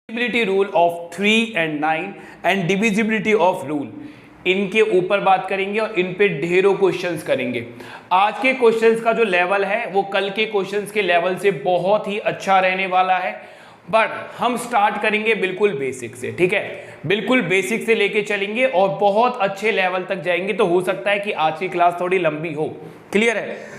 Divisibility rule of 3 and 9 and divisibility of rule, इनके ऊपर बात करेंगे और इन पे ढेरों क्वेश्चंस करेंगे। आज के क्वेश्चंस का जो लेवल है वो कल के क्वेश्चंस के लेवल से बहुत ही अच्छा रहने वाला है, बट हम स्टार्ट करेंगे बिल्कुल बेसिक से, ठीक है, बिल्कुल बेसिक से लेके चलेंगे और बहुत अच्छे लेवल तक जाएंगे। तो हो सकता है कि आज की क्लास थोड़ी लंबी हो, क्लियर है।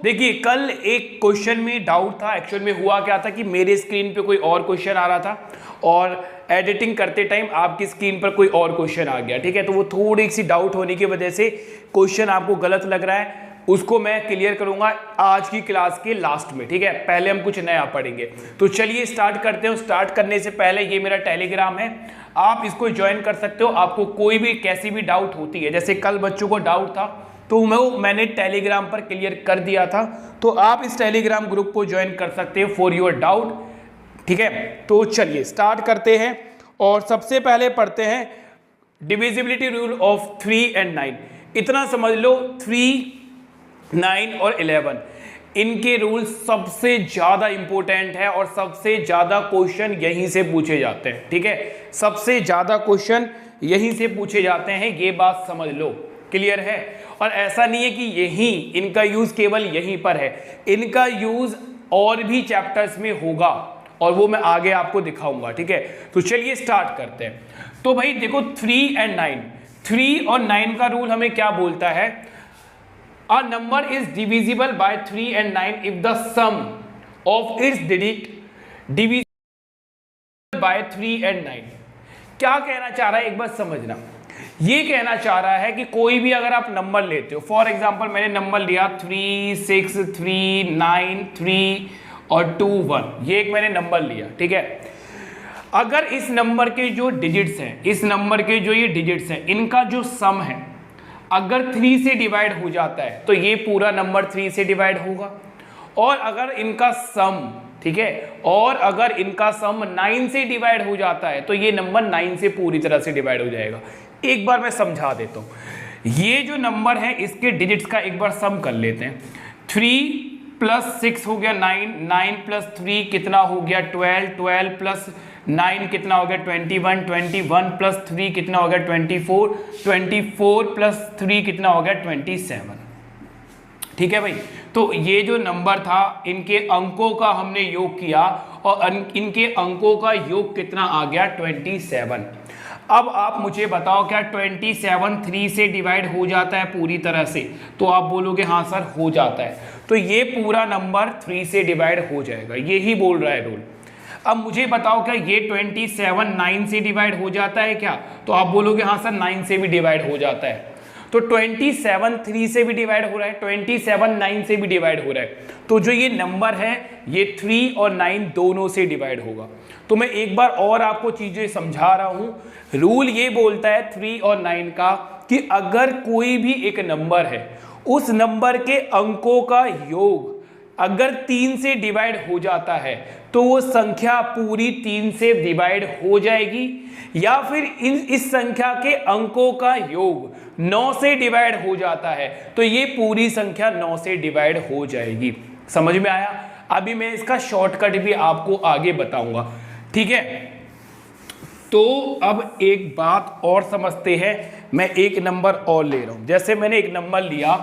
देखिए कल एक क्वेश्चन में डाउट था, एक्चुअल में हुआ क्या था कि मेरे स्क्रीन पे कोई और क्वेश्चन आ रहा था और एडिटिंग करते टाइम आपकी स्क्रीन पर कोई और क्वेश्चन आ गया, ठीक है। तो वो थोड़ी सी डाउट होने की वजह से क्वेश्चन आपको गलत लग रहा है, उसको मैं क्लियर करूंगा आज की क्लास के लास्ट में, ठीक है। पहले हम कुछ नया पढ़ेंगे। तो चलिए स्टार्ट करते हैं। स्टार्ट करने से पहले ये मेरा टेलीग्राम है, आप इसको ज्वाइन कर सकते हो। आपको कोई भी कैसी भी डाउट होती है, जैसे कल बच्चों को डाउट था तो मैंने टेलीग्राम पर क्लियर कर दिया था, तो आप इस टेलीग्राम ग्रुप को ज्वाइन कर सकते हो फॉर योर डाउट, ठीक है। तो चलिए स्टार्ट करते हैं और सबसे पहले पढ़ते हैं डिविजिबिलिटी रूल ऑफ 3 and 9। इतना समझ लो 3, 9 और 11 इनके रूल सबसे ज्यादा इंपॉर्टेंट है और सबसे ज्यादा क्वेश्चन यहीं से पूछे जाते हैं, ठीक है। सबसे ज्यादा क्वेश्चन यहीं से पूछे जाते हैं, ये बात समझ लो, क्लियर है। और ऐसा नहीं है कि यही इनका यूज केवल यहीं पर है, इनका यूज और भी चैप्टर्स में होगा और वो मैं आगे आपको दिखाऊंगा, ठीक है। तो चलिए स्टार्ट करते हैं। तो भाई देखो 3 and 9, 3 और 9 का रूल हमें क्या बोलता है, a number is divisible by 3 and 9 if the sum of its digit divisible by 3 and 9। क्या कहना चाह रहा है एक बार समझना, ये कहना चाह रहा है कि कोई भी अगर आप नंबर लेते हो, फॉर एग्जांपल मैंने नंबर लिया 3, 6, 3, 9, 3 और 2, 1, ये एक मैंने नंबर लिया, ठीक है। अगर इस नंबर के जो डिजिट्स हैं, इस नंबर के जो ये डिजिट्स हैं, इनका जो सम है अगर 3 से डिवाइड हो जाता है तो ये पूरा नंबर 3 से डिवाइड होगा, और अगर इनका सम, ठीक है, और अगर इनका सम 9 से डिवाइड हो जाता है तो ये नंबर 9 से पूरी तरह से डिवाइड हो जाएगा। एक बार मैं समझा देता हूं, ये जो नंबर है इसके डिजिट्स का एक बार सम कर लेते हैं। 3 + 6 हो गया 9, 9 + 3 कितना हो गया 12, 12 + 9 कितना हो गया 21, 21 + 3 कितना हो गया 24, 24 + 3 कितना हो गया 27, ठीक है भाई। तो ये जो नंबर था इनके अंकों का हमने योग किया और इनके अंकों का योग कितना आ गया 27। अब आप मुझे बताओ क्या 27 3 से डिवाइड हो जाता है पूरी तरह से, तो आप बोलोगे हाँ सर हो जाता है, तो ये पूरा नंबर 3 से डिवाइड हो जाएगा, यही बोल रहा है रूल। अब मुझे बताओ क्या ये 27 9 से डिवाइड हो जाता है क्या, तो आप बोलोगे हाँ सर 9 से भी डिवाइड हो जाता है। तो 27 3 से भी डिवाइड हो रहा है, 27 9 से भी डिवाइड हो रहा है, तो जो ये नंबर है ये 3 और 9 दोनों से डिवाइड होगा। तो मैं एक बार और आपको चीजें समझा रहा हूं, रूल ये बोलता है 3 और 9 का कि अगर कोई भी एक नंबर है उस नंबर के अंकों का योग अगर 3 से डिवाइड हो जाता है तो वो संख्या पूरी 3 से डिवाइड हो जाएगी, या फिर इस संख्या के अंकों का योग 9 से डिवाइड हो जाता है तो ये पूरी संख्या 9 से डिवाइड हो जाएगी। समझ में आया? अभी मैं इसका शॉर्टकट भी आपको आगे बताऊंगा, ठीक है। तो अब एक बात और समझते हैं, मैं एक नंबर और ले रहा हूं, जैसे मैंने एक नंबर लिया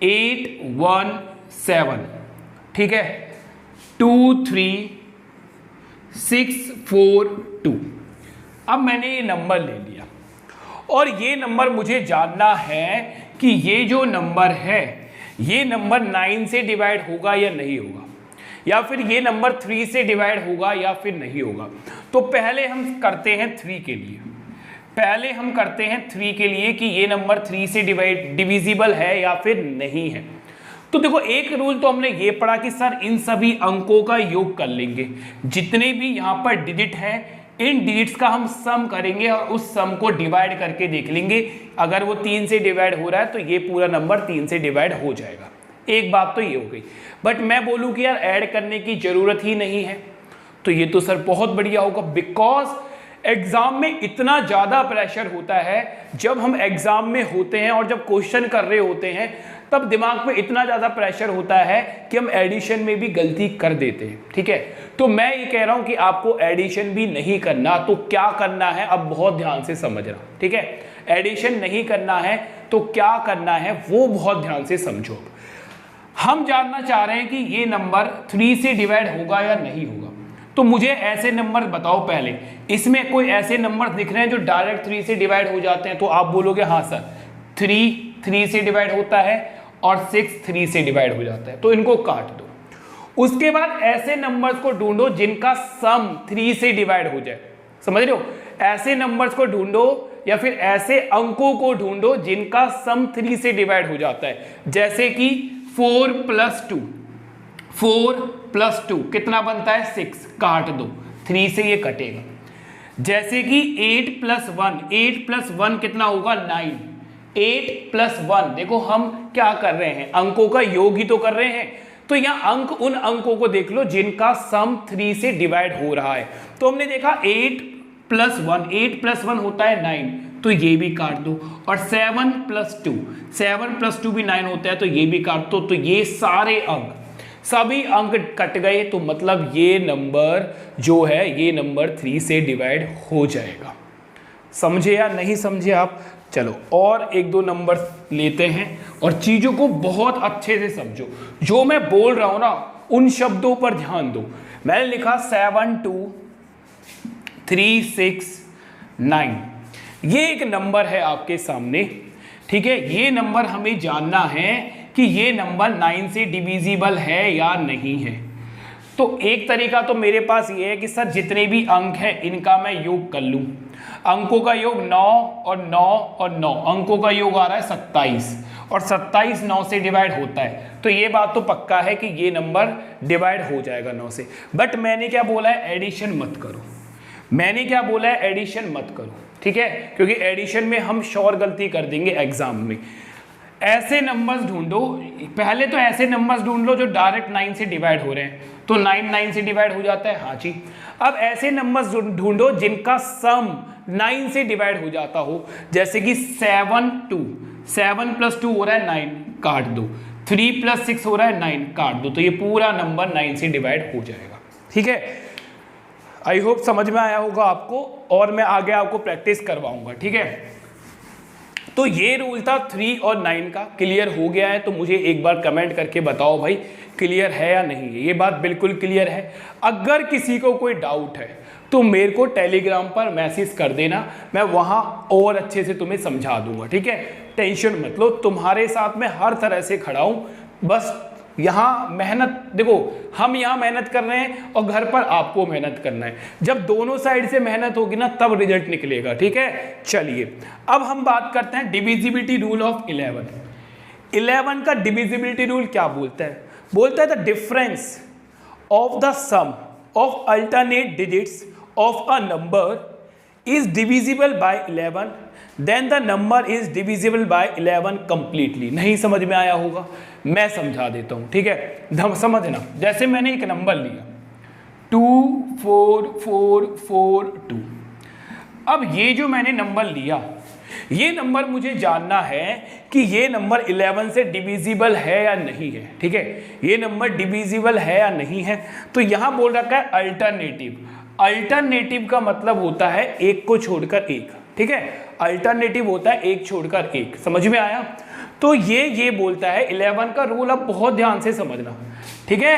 817, ठीक है, 2 3 6 4 2। अब मैंने ये नंबर ले लिया और ये नंबर मुझे जानना है कि ये जो नंबर है ये नंबर 9 से डिवाइड होगा या नहीं होगा, या फिर ये नंबर 3 से डिवाइड होगा या फिर नहीं होगा। तो पहले हम करते हैं 3 के लिए, पहले हम करते हैं 3 के लिए कि ये नंबर 3 से डिविजिबल है या फिर नहीं है। तो देखो एक रूल तो हमने ये पढ़ा कि सर इन सभी अंकों का योग कर लेंगे, जितने भी यहाँ पर डिजिट हैं इन डिजिट्स का हम सम करेंगे और उस सम को डिवाइड करके देख लेंगे, अगर वो 3 से डिवाइड हो रहा है तो ये पूरा नंबर 3 से डिवाइड हो जाएगा। एक बात तो ये हो गई, बट मैं बोलूँ कि यार ऐड करने की जरूरत ही नहीं है, तो ये तो सर बहुत बढ़िया होगा, बिकॉज एग्जाम में इतना ज़्यादा प्रेशर होता है, जब हम एग्जाम में होते हैं और जब क्वेश्चन कर रहे होते हैं तब दिमाग में इतना ज़्यादा प्रेशर होता है कि हम एडिशन में भी गलती कर देते हैं। ठीक है, तो मैं ये कह रहा हूँ कि आपको एडिशन भी नहीं करना, तो क्या करना है अब बहुत ध्यान से समझना। ठीक है, एडिशन नहीं करना है तो क्या करना है वो बहुत ध्यान से समझो। हम जानना चाह रहे हैं कि ये नंबर 3 से डिवाइड होगा या नहीं होगा, तो मुझे ऐसे नंबर बताओ पहले, इसमें कोई ऐसे नंबर दिख रहे हैं जो डायरेक्ट 3 से डिवाइड हो जाते हैं? तो आप बोलोगे हाँ सर, 3 से डिवाइड होता है और 6 3 से डिवाइड हो जाता है, तो इनको काट दो। उसके बाद ऐसे नंबर्स को ढूंढो जिनका सम 3 से डिवाइड हो जाए। समझ रहे हो? ऐसे नंबर्स को ढूंढो या फिर ऐसे अंकों को ढूंढो जिनका सम 3 से डिवाइड हो जाता है। जैसे कि 4 + 2 कितना बनता है? 6, काट दो, 3 से ये कटेगा। जैसे कि 8 + 1 कितना होगा? 9। 8 + 1, देखो हम क्या कर रहे हैं, अंकों का योग ही तो कर रहे हैं। तो यहाँ अंक, उन अंकों को देख लो जिनका सम 3 से डिवाइड हो रहा है। तो हमने देखा 8 + 1 होता है 9, तो ये भी काट दो। और 7 + 2 भी 9 होता है, तो ये भी काट दो। तो ये सारे अंक, सभी अंक कट गए, तो मतलब ये नंबर जो है ये नंबर 3 से डिवाइड हो जाएगा। समझे या नहीं समझे आप? चलो और 1-2 नंबर लेते हैं और चीज़ों को बहुत अच्छे से समझो। जो मैं बोल रहा हूँ ना उन शब्दों पर ध्यान दो। मैंने लिखा 7 2 3 6 9, ये एक नंबर है आपके सामने। ठीक है, ये नंबर हमें जानना है कि ये नंबर 9 से डिविजिबल है या नहीं है। तो एक तरीका तो मेरे पास ये है कि सर जितने भी अंक हैं इनका मैं योग कर लूँ। अंकों का योग 9 और 9 और 9, अंकों का योग आ रहा है 27, और 27 9 से डिवाइड होता है। तो ये बात तो पक्का है कि ये नंबर डिवाइड हो जाएगा 9 से। बट मैंने क्या बोला है? एडिशन मत करो। मैंने क्या बोला है? एडिशन मत करो। ठीक है, क्योंकि एडिशन में हम श्योर गलती कर देंगे एग्जाम में। ऐसे नंबर्स ढूंढो, पहले तो ऐसे नंबर्स ढूंढ लो जो डायरेक्ट 9 से डिवाइड हो रहे हैं। तो 9 से डिवाइड हो जाता है, हाँ जी। अब ऐसे नंबर्स ढूंढो जिनका सम 9 से डिवाइड हो जाता हो। जैसे कि 7 + 2 हो रहा है 9, काट दो। 3 + 6 हो रहा है 9, काट दो। तो ये पूरा नंबर 9 से डिवाइड हो जाएगा। ठीक है, आई होप समझ में आया होगा आपको, और मैं आगे आपको प्रैक्टिस करवाऊंगा। ठीक है, तो ये रूल था 3 और 9 का। क्लियर हो गया है तो मुझे एक बार कमेंट करके बताओ भाई क्लियर है या नहीं है। ये बात बिल्कुल क्लियर है। अगर किसी को कोई डाउट है तो मेरे को टेलीग्राम पर मैसेज कर देना, मैं वहाँ और अच्छे से तुम्हें समझा दूंगा। ठीक है, टेंशन मत लो, तुम्हारे साथ में हर तरह से खड़ा हूँ। बस यहाँ मेहनत देखो, हम यहाँ मेहनत कर रहे हैं और घर पर आपको मेहनत करना है। जब दोनों साइड से मेहनत होगी ना तब रिजल्ट निकलेगा। ठीक है, चलिए अब हम बात करते हैं डिविजिबिलिटी रूल ऑफ 11 का डिविजिबिलिटी रूल क्या बोलता है? बोलता है the difference of the sum of alternate digits of a number is divisible by 11, then the number is divisible by 11 completely. नहीं समझ में आया होगा, मैं समझा देता हूं। ठीक है, समझना। जैसे मैंने एक नंबर लिया 2 4 4 4 2। अब ये जो मैंने नंबर लिया, ये नंबर मुझे जानना है कि ये नंबर 11 से डिविजिबल है या नहीं है। ठीक है, ये नंबर डिविजिबल है या नहीं है। तो यहां बोल रखा है अल्टरनेटिव। अल्टरनेटिव का मतलब होता है एक को छोड़कर एक। ठीक है, अल्टरनेटिव होता है एक छोड़कर एक। समझ में आया? तो ये बोलता है 11 का रूल। अब बहुत ध्यान से समझना। ठीक है,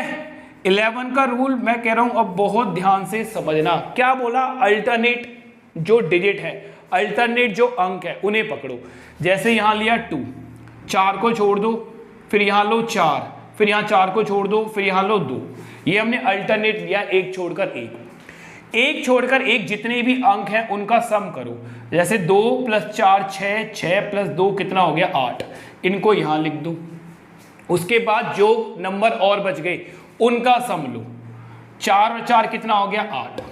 11 का रूल मैं कह रहा हूं अब बहुत ध्यान से समझना। क्या बोला? अल्टरनेट जो डिजिट है, अल्टरनेट जो अंक है उन्हें पकड़ो। जैसे यहां लिया 2, 4 को छोड़ दो, फिर यहां लो 4, फिर यहां 4 को छोड़ दो, फिर यहां लो 2। ये हमने अल्टरनेट लिया, एक छोड़कर एक। एक छोड़कर एक जितने भी अंक हैं उनका सम करो। जैसे 2 + 4 6, 6 + 2 कितना हो गया? 8। इनको यहां लिख दो। उसके बाद जो नंबर और बच गए उनका सम लो। 4 और 4 कितना हो गया? 8।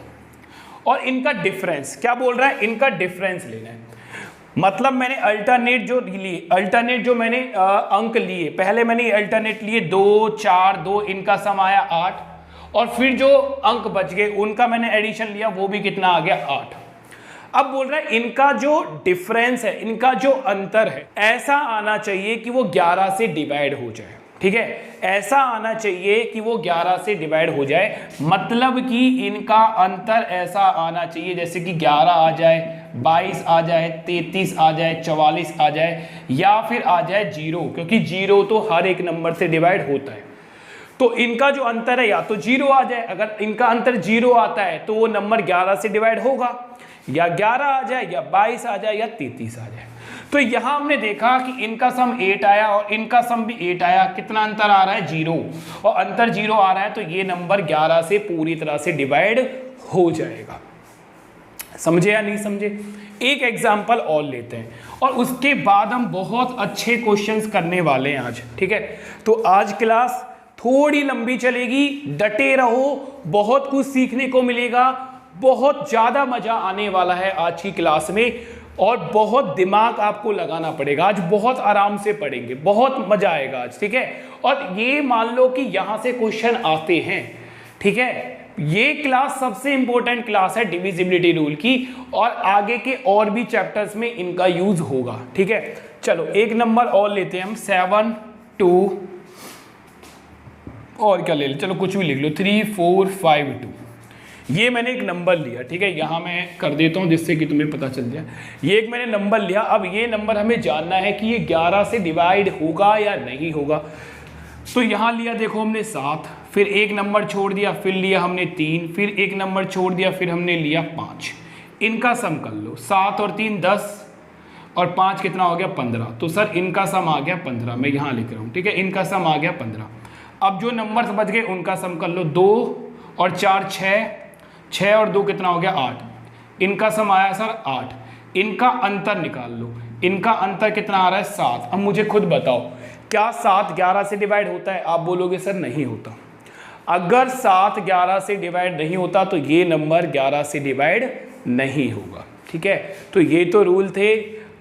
और इनका डिफरेंस क्या बोल रहा है? इनका डिफरेंस लेना है। मतलब मैंने अल्टरनेट जो मैंने अंक लिए, पहले मैंने अल्टरनेट लिए 2 4 2, इनका सम आया 8। और फिर जो अंक बच गए उनका मैंने एडिशन लिया, वो भी कितना आ गया? 8। अब बोल रहा है इनका जो डिफरेंस है, इनका जो अंतर है, ऐसा आना चाहिए कि वो 11 से डिवाइड हो जाए। ठीक है, ऐसा आना चाहिए कि वो 11 से डिवाइड हो जाए, मतलब कि इनका अंतर ऐसा आना चाहिए जैसे कि 11 आ जाए, 22 आ जाए, 33 आ जाए, 44 आ जाए, या फिर आ जाए 0, क्योंकि 0 तो हर एक नंबर से डिवाइड होता है। तो इनका जो अंतर है या तो 0 आ जाए, अगर इनका अंतर 0 आता है तो वो नंबर 11 से डिवाइड होगा, या 11 आ जाए, या 22 आ जाए, या 33 आ जाए। तो यहां हमने देखा कि इनका सम 8 आया और इनका सम भी 8 आया। कितना अंतर आ रहा है? 0, और अंतर 0 आ रहा है तो ये नंबर 11 से पूरी तरह से डिवाइड हो जाएगा। समझे या नहीं समझे? एक एग्जाम्पल और लेते हैं और उसके बाद हम बहुत अच्छे क्वेश्चंस करने वाले हैं आज। ठीक है, तो आज क्लास थोड़ी लंबी चलेगी, डटे रहो, बहुत कुछ सीखने को मिलेगा, बहुत ज्यादा मजा आने वाला है आज की क्लास में, और बहुत दिमाग आपको लगाना पड़ेगा। आज बहुत आराम से पढ़ेंगे, बहुत मजा आएगा आज। ठीक है, और ये मान लो कि यहां से क्वेश्चन आते हैं। ठीक है, ये क्लास सबसे इंपॉर्टेंट क्लास है डिविजिबिलिटी रूल की, और आगे के और भी चैप्टर्स में इनका यूज होगा। ठीक है, चलो एक नंबर और लेते हैं हम, 7 2, और क्या ले ले, चलो कुछ भी लिख लो, 3 4 5 2। ये मैंने एक नंबर लिया। ठीक है, यहाँ मैं कर देता हूँ जिससे कि तुम्हें पता चल जाए। ये एक मैंने नंबर लिया। अब ये नंबर हमें जानना है कि ये 11 से डिवाइड होगा या नहीं होगा। तो यहाँ लिया देखो हमने 7, फिर एक नंबर छोड़ दिया, फिर लिया हमने 3, फिर एक नंबर छोड़ दिया, फिर हमने लिया 5। इनका सम कर लो, 7 और 3 10, और 5 कितना हो गया? 15। तो सर इनका सम आ गया 15, मैं यहाँ लिख रहा हूँ। ठीक है, इनका सम आ गया 15। अब जो नंबर बच गए उनका सम कर लो, 2 और 4 6, 6 और 2 कितना हो गया? 8। इनका सम आया सर 8। इनका अंतर निकाल लो, इनका अंतर कितना आ रहा है? 7। अब मुझे खुद बताओ, क्या 7 11 से डिवाइड होता है? आप बोलोगे सर नहीं होता। अगर 7 11 से डिवाइड नहीं होता तो ये नंबर 11 से डिवाइड नहीं होगा। ठीक है, तो ये तो रूल थे।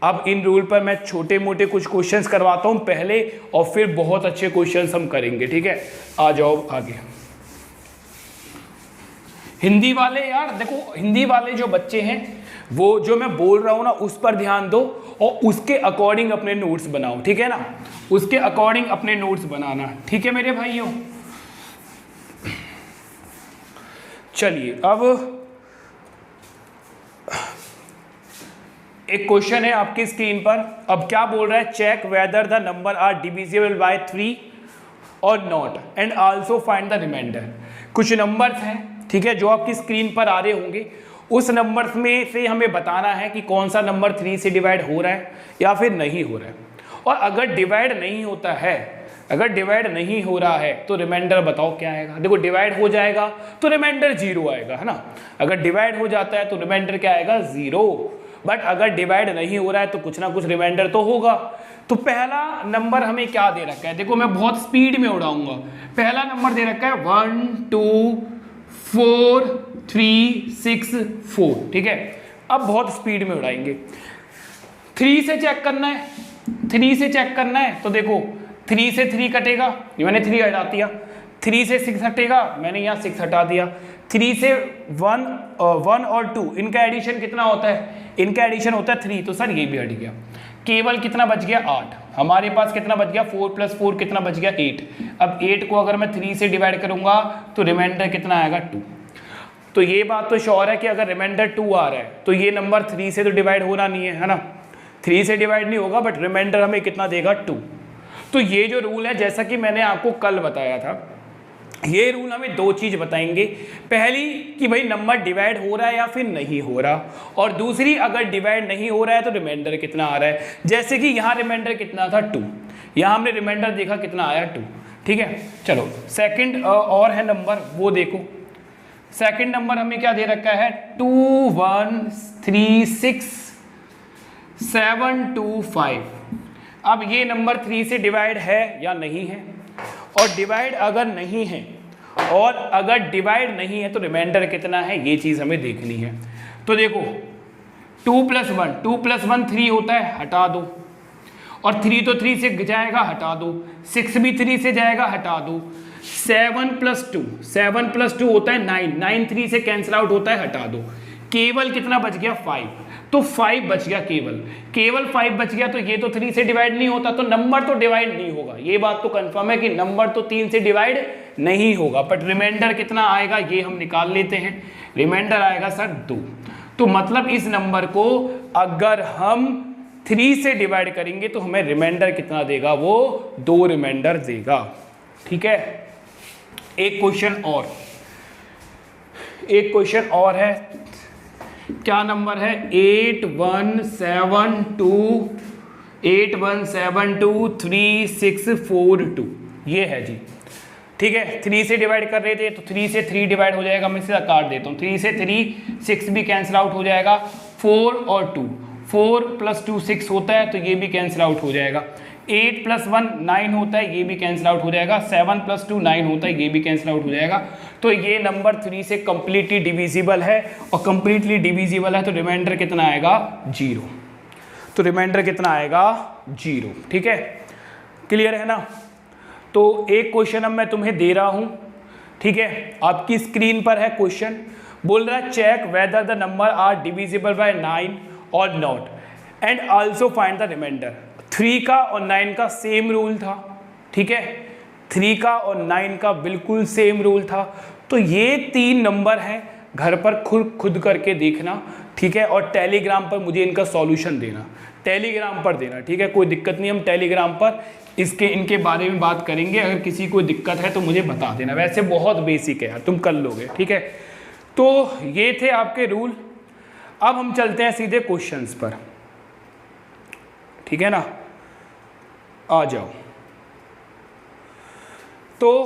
अब इन रूल पर मैं छोटे मोटे कुछ क्वेश्चंस करवाता हूं पहले, और फिर बहुत अच्छे क्वेश्चंस हम करेंगे। ठीक है, आ जाओ आगे। हिंदी वाले यार देखो, हिंदी वाले जो बच्चे हैं वो जो मैं बोल रहा हूं ना उस पर ध्यान दो, और उसके अकॉर्डिंग अपने नोट्स बनाओ। ठीक है ना, उसके अकॉर्डिंग अपने नोट्स बनाना। ठीक है मेरे भाइयों, चलिए अब एक क्वेश्चन है आपकी स्क्रीन पर। अब क्या बोल रहा है? Check whether the number are divisible by 3 or not, and also find the remainder. कुछ नंबर्स हैं, ठीक है, जो आपकी स्क्रीन पर आ रहे होंगे। उस नंबर्स में से हमें बताना है कि कौन सा नंबर 3 से डिवाइड हो रहा है या फिर नहीं हो रहा है। और अगर डिवाइड नहीं होता है, अगर डिवाइड नहीं हो रहा है तो रिमाइंडर बताओ क्या आएगा। देखो डिवाइड हो जाएगा तो रिमाइंडर 0 आएगा, है ना। अगर डिवाइड हो जाता है तो रिमाइंडर क्या आएगा? 0। बट अगर डिवाइड नहीं हो रहा है तो कुछ ना कुछ रिमाइंडर तो होगा। तो पहला नंबर हमें क्या दे रखा है? देखो मैं बहुत स्पीड में उड़ाऊंगा। पहला नंबर दे रखा है 1 2 4 3 6 4। ठीक है, अब बहुत स्पीड में उड़ाएंगे। 3 से चेक करना है, 3 से चेक करना है तो देखो 3 से 3 कटेगा, मैंने 3 हटा दिया। 3 से 6 हटेगा, मैंने यहाँ 6 हटा दिया। 3 से 1 और 2 इनका एडिशन कितना होता है? इनका एडिशन होता है 3, तो सर ये भी हट गया। केवल कितना बच गया? 8। हमारे पास कितना बच गया? 4 + 4 कितना बच गया? 8। अब 8 को अगर मैं 3 से डिवाइड करूंगा तो रिमाइंडर कितना आएगा? 2। तो ये बात तो श्योर है कि अगर रिमाइंडर 2 आ रहा है तो ये नंबर 3 से तो डिवाइड होना नहीं है, है ना। 3 से डिवाइड नहीं होगा, बट रिमाइंडर हमें कितना देगा? 2। तो ये जो रूल है, जैसा कि मैंने आपको कल बताया था, ये रूल हमें 2 चीज बताएंगे। पहली कि भाई नंबर डिवाइड हो रहा है या फिर नहीं हो रहा, और दूसरी अगर डिवाइड नहीं हो रहा है तो रिमाइंडर कितना आ रहा है। जैसे कि यहाँ रिमाइंडर कितना था? 2। यहाँ हमने रिमाइंडर देखा कितना आया? 2। ठीक है, चलो सेकंड और है नंबर, वो देखो। सेकंड नंबर हमें क्या दे रखा है? 2 1 3 6 7 2 5। अब ये नंबर 3 से डिवाइड है या नहीं है, और डिवाइड अगर नहीं है, और अगर डिवाइड नहीं है तो रिमाइंडर कितना है, ये चीज हमें देखनी है। तो देखो 2 + 1 3 होता है, हटा दो। और 3 तो 3 से जाएगा, हटा दो। 6 भी 3 से जाएगा, हटा दो। 7 + 2 होता है 9, 9 3 से कैंसिल आउट होता है, हटा दो। केवल कितना बच गया 5, तो 5 बच गया केवल 5 बच गया, तो ये तो 3 से डिवाइड नहीं होता, तो नंबर तो डिवाइड नहीं होगा, ये बात तो कंफर्म है कि नंबर तो 3 से डिवाइड नहीं होगा, बट रिमाइंडर कितना आएगा ये हम निकाल लेते हैं। रिमाइंडर आएगा सर 2, तो मतलब इस नंबर को अगर हम 3 से डिवाइड करेंगे तो हमें रिमाइंडर कितना देगा, वो 2 रिमाइंडर देगा। ठीक है, एक क्वेश्चन और है, क्या नंबर है 81723642, ये है जी। ठीक है, 3 से डिवाइड कर रहे थे तो 3 से 3 डिवाइड हो जाएगा, मैं सीधा काट देता हूँ, 3 से 3 6 भी कैंसिल आउट हो जाएगा, 4 और 2 4 + 2 6 होता है तो ये भी कैंसिल आउट हो जाएगा, 8 + 1 9 होता है ये भी कैंसिल आउट हो जाएगा, 7 + 2 9 होता है ये भी कैंसिल आउट हो जाएगा, तो ये नंबर 3 से कंप्लीटली डिविजिबल है, और कंप्लीटली डिविजिबल है तो रिमाइंडर कितना आएगा 0, तो रिमाइंडर कितना आएगा 0। ठीक है, क्लियर है ना। तो एक क्वेश्चन अब मैं तुम्हें दे रहा हूं, ठीक है, आपकी स्क्रीन पर है क्वेश्चन, बोल रहा है check whether the number are divisible by 9 or not and also find the remainder. 3 का और 9 का सेम रूल था, ठीक है, 3 का और 9 का बिल्कुल सेम रूल था, तो ये 3 नंबर हैं, घर पर खुद करके देखना, ठीक है, और टेलीग्राम पर मुझे इनका सॉल्यूशन देना, टेलीग्राम पर देना, ठीक है, कोई दिक्कत नहीं, हम टेलीग्राम पर इनके बारे में बात करेंगे, अगर किसी को दिक्कत है तो मुझे बता देना, वैसे बहुत बेसिक है यार, तुम कर लोगे। ठीक है, तो ये थे आपके रूल। अब हम चलते हैं सीधे क्वेश्चंस पर, ठीक है ना, आ जाओ। तो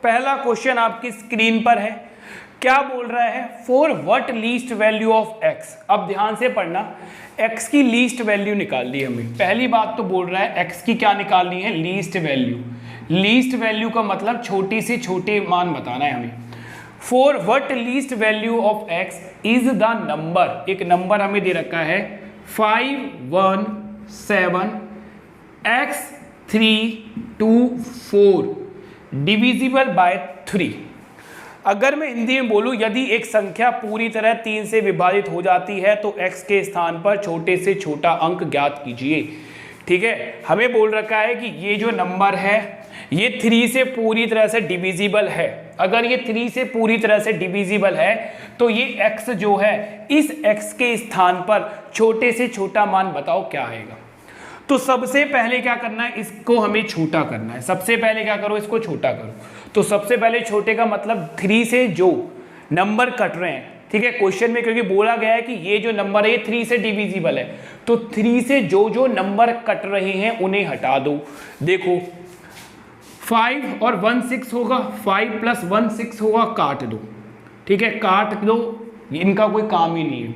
पहला क्वेश्चन आपकी स्क्रीन पर है, क्या बोल रहा है, for what least value of x। अब ध्यान से पढ़ना, x की लीस्ट वैल्यू निकालनी है हमें। पहली बात तो बोल रहा है x की क्या निकालनी है, लीस्ट वैल्यू। लीस्ट वैल्यू का मतलब छोटी से छोटे मान बताना है हमें। For what least value of x is the number, एक नंबर हमें दे रखा है 517x324 डिविजिबल बाय 3। अगर मैं हिंदी में बोलूं, यदि एक संख्या पूरी तरह 3 से विभाजित हो जाती है तो x के स्थान पर छोटे से छोटा अंक ज्ञात कीजिए। ठीक है, हमें बोल रखा है कि ये जो नंबर है ये 3 से पूरी तरह से डिविजिबल है। अगर ये 3 से पूरी तरह से डिविजिबल है तो ये x जो है, इस x के स्थान पर छोटे से छोटा मान बताओ क्या आएगा। तो सबसे पहले क्या करना है, इसको हमें छोटा करना है। सबसे पहले क्या करो, इसको छोटा करो। तो सबसे पहले छोटे का मतलब 3 से जो नंबर कट रहे हैं, ठीक है, क्वेश्चन में क्योंकि बोला गया है कि ये जो नंबर है ये 3 से डिविजिबल है, तो 3 से जो जो नंबर कट रहे हैं उन्हें हटा दो। देखो 5 और 1 6 होगा, 5 + 1 6 होगा, काट दो। ठीक है, काट दो, इनका कोई काम ही नहीं है।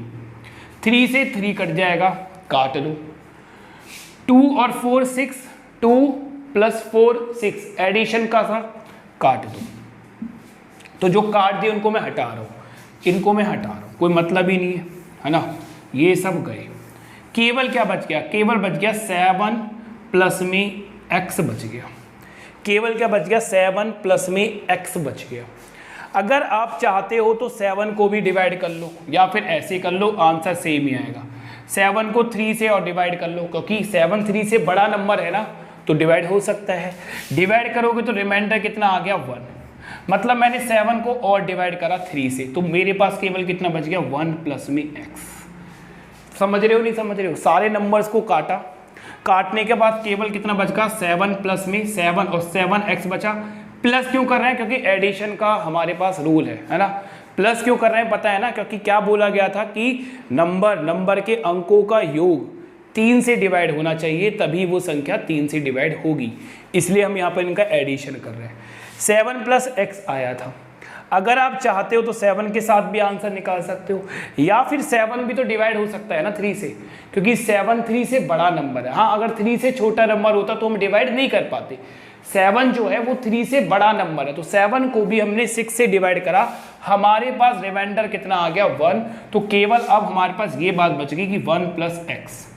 3 से 3 कट जाएगा, काट दो। 2 और 4 6, 2 + 4 6, एडिशन का था, काट दो। तो जो काट दिए उनको मैं हटा रहा हूँ, इनको मैं हटा रहा हूँ, कोई मतलब ही नहीं है ना, ये सब गए। केवल क्या बच गया, केवल बच गया 7 प्लस में x बच गया। केवल क्या बच गया, 7 प्लस में x बच गया। अगर आप चाहते हो तो 7 को भी डिवाइड कर लो, या फिर ऐसे कर लो, आंसर सेम ही आएगा। 7 को 3 से और डिवाइड कर लो, क्योंकि 7 3 से बड़ा नंबर है ना, तो डिवाइड हो सकता है। डिवाइड करोगे तो रिमाइंडर कितना आ गया 1, मतलब मैंने 7 को और डिवाइड करा 3 से, तो मेरे पास केवल कितना बच गया 1 प्लस में x। समझ रहे हो नहीं समझ रहे हो, सारे नंबर्स को काटा, काटने के बाद केवल कितना बच गया 7 प्लस में 7 और 7x बचा। प्लस क्यों कर रहे हैं, क्योंकि एडिशन का हमारे पास रूल है ना। प्लस क्यों कर रहे हैं पता है ना, क्योंकि क्या बोला गया था कि नंबर के अंकों का योग 3 से डिवाइड होना चाहिए, तभी वो संख्या 3 से डिवाइड होगी, इसलिए हम यहाँ पर इनका एडिशन कर रहे हैं। 7 + x आया था। अगर आप चाहते हो तो 7 के साथ भी आंसर निकाल सकते हो, या फिर 7 भी तो डिवाइड हो सकता है ना 3 से, क्योंकि 7 3 से बड़ा नंबर है। हाँ, अगर 3 से छोटा नंबर होता तो हम डिवाइड नहीं कर पाते। 7 जो है वो 3 से बड़ा नंबर है, तो 7 को भी हमने 6 से डिवाइड करा, हमारे पास रिमाइंडर कितना आ गया 1। तो केवल अब हमारे पास ये बात बच गई कि 1 + x।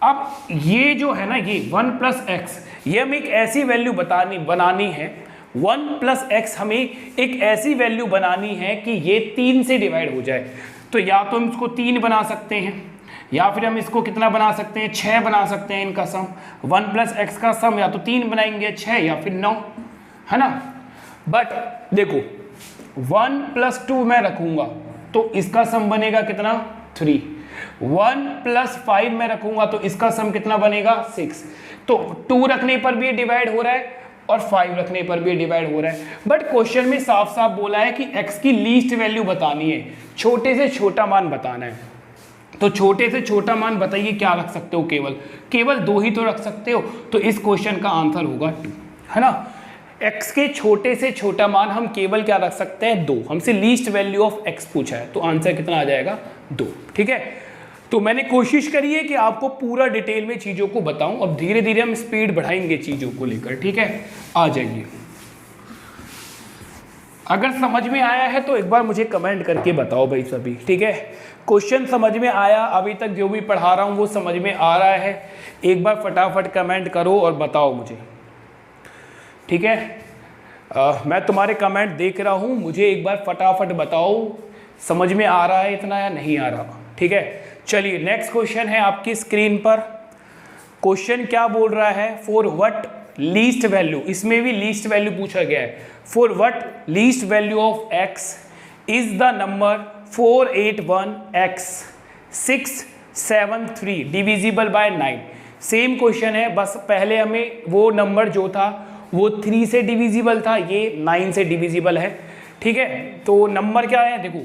अब ये जो है ना, ये 1 + x, ये हमें एक ऐसी वैल्यू बनानी है, 1 + x हमें एक ऐसी वैल्यू बनानी है कि ये 3 से डिवाइड हो जाए। तो तो या तो हम इसको 3 बना सकते हैं, या फिर हम इसको कितना बना सकते हैं, 6 बना सकते हैं इनका सम। 1 प्लस एक्स का सम या तो 3 बनाएंगे 6 या फिर 9, है ना। बट देखो 1 प्लस 2 मैं रखूंगा तो इसका सम बनेगा कितना 3, 1 प्लस 5 मैं रखूंगा तो इसका सम कितना बनेगा 6। तो 2 रखने पर भी डिवाइड हो रहा है और 5 रखने पर भी डिवाइड हो रहा है। बट क्वेश्चन में साफ साफ बोला है कि x की लीस्ट वैल्यू बतानी है, छोटे से छोटा मान बताना है। तो छोटे से छोटा मान बताइए क्या रख सकते हो, केवल 2 ही तो रख सकते हो। तो इस क्वेश्चन का आंसर होगा 2, है ना। x के छोटे से छोटा मान हम केवल क्या रख सकते हैं 2, हमसे लीस्ट वैल्यू ऑफ x पूछा है तो आंसर कितना आ जाएगा 2, ठीक है। तो मैंने कोशिश करी है कि आपको पूरा डिटेल में चीज़ों को बताऊं। अब धीरे धीरे हम स्पीड बढ़ाएंगे चीज़ों को लेकर, ठीक है। आ जाइए, अगर समझ में आया है तो एक बार मुझे कमेंट करके बताओ भाई सभी, ठीक है। क्वेश्चन समझ में आया, अभी तक जो भी पढ़ा रहा हूँ वो समझ में आ रहा है, एक बार फटाफट कमेंट करो और बताओ मुझे, ठीक है। मैं तुम्हारे कमेंट देख रहा हूँ, मुझे एक बार फटाफट बताओ समझ में आ रहा है इतना या नहीं आ रहा, ठीक है। चलिए नेक्स्ट क्वेश्चन है आपकी स्क्रीन पर। क्वेश्चन क्या बोल रहा है, फॉर व्हाट लीस्ट वैल्यू, इसमें भी लीस्ट वैल्यू पूछा गया है। For what least value of x is the number 481x 673 divisible by 9। Same question है, बस पहले हमें वो नंबर जो था वो 3 से डिविजिबल था, ये 9 से डिविजिबल है, ठीक है। तो नंबर क्या है देखो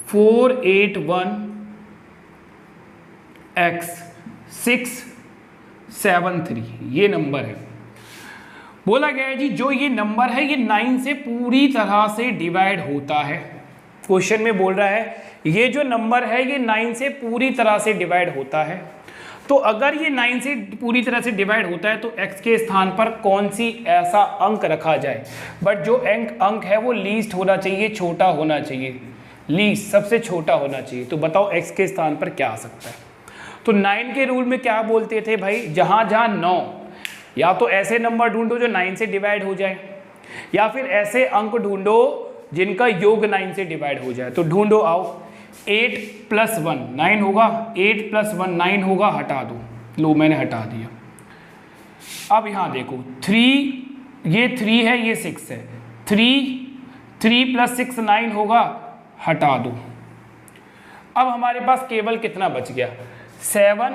481x 673 ये नंबर है। बोला गया है जी जो ये नंबर है ये 9 से पूरी तरह से डिवाइड होता है। क्वेश्चन में बोल रहा है ये जो नंबर है ये 9 से पूरी तरह से डिवाइड होता है। तो अगर ये 9 से पूरी तरह से डिवाइड होता है तो x के स्थान पर कौन सी ऐसा अंक रखा जाए। बट जो अंक है वो लीस्ट होना चाहिए, छोटा होना चाहिए, लीस्ट सबसे छोटा होना चाहिए। तो बताओ x के स्थान पर क्या आ सकता है। तो 9 के रूल में क्या बोलते थे भाई, जहाँ जहाँ 9, या तो ऐसे नंबर ढूंढो जो 9 से डिवाइड हो जाए, या फिर ऐसे अंक ढूंढो जिनका योग 9 से डिवाइड हो जाए। तो ढूंढो, आओ। 8 + 1 9 होगा, 8 + 1 9 होगा, हटा दो, लो मैंने हटा दिया। अब यहाँ देखो 3, ये 3 है ये 6 है, 3 + 6 9 होगा, हटा दो। अब हमारे पास केवल कितना बच गया 7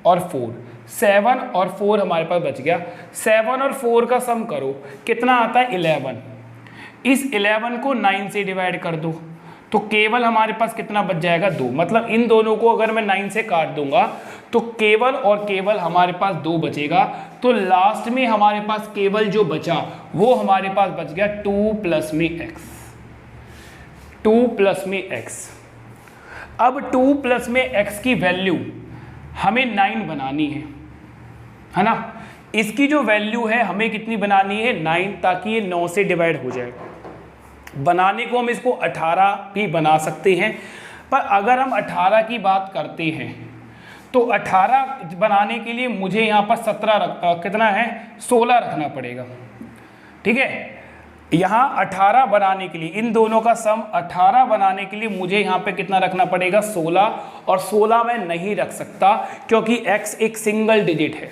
और 4, 7 और 4 हमारे पास बच गया। 7 और 4 का सम करो कितना आता है 11। इस 11 को 9 से डिवाइड कर दो तो केवल हमारे पास कितना बच जाएगा 2। मतलब इन दोनों को अगर मैं 9 से काट दूंगा तो केवल और केवल हमारे पास 2 बचेगा। तो लास्ट में हमारे पास केवल जो बचा वो हमारे पास बच गया 2 + में x, 2 + में x। अब 2 + में x की वैल्यू हमें 9 बनानी है ना। इसकी जो वैल्यू है हमें कितनी बनानी है 9, ताकि ये 9 से डिवाइड हो जाए। बनाने को हम इसको 18 भी बना सकते हैं, पर अगर हम 18 की बात करते हैं तो 18 बनाने के लिए मुझे यहाँ पर 16 रखना पड़ेगा, ठीक है। यहाँ 18 बनाने के लिए इन दोनों का सम 18 बनाने के लिए मुझे यहाँ पे कितना रखना पड़ेगा 16, और 16 मैं नहीं रख सकता क्योंकि x एक सिंगल डिजिट है,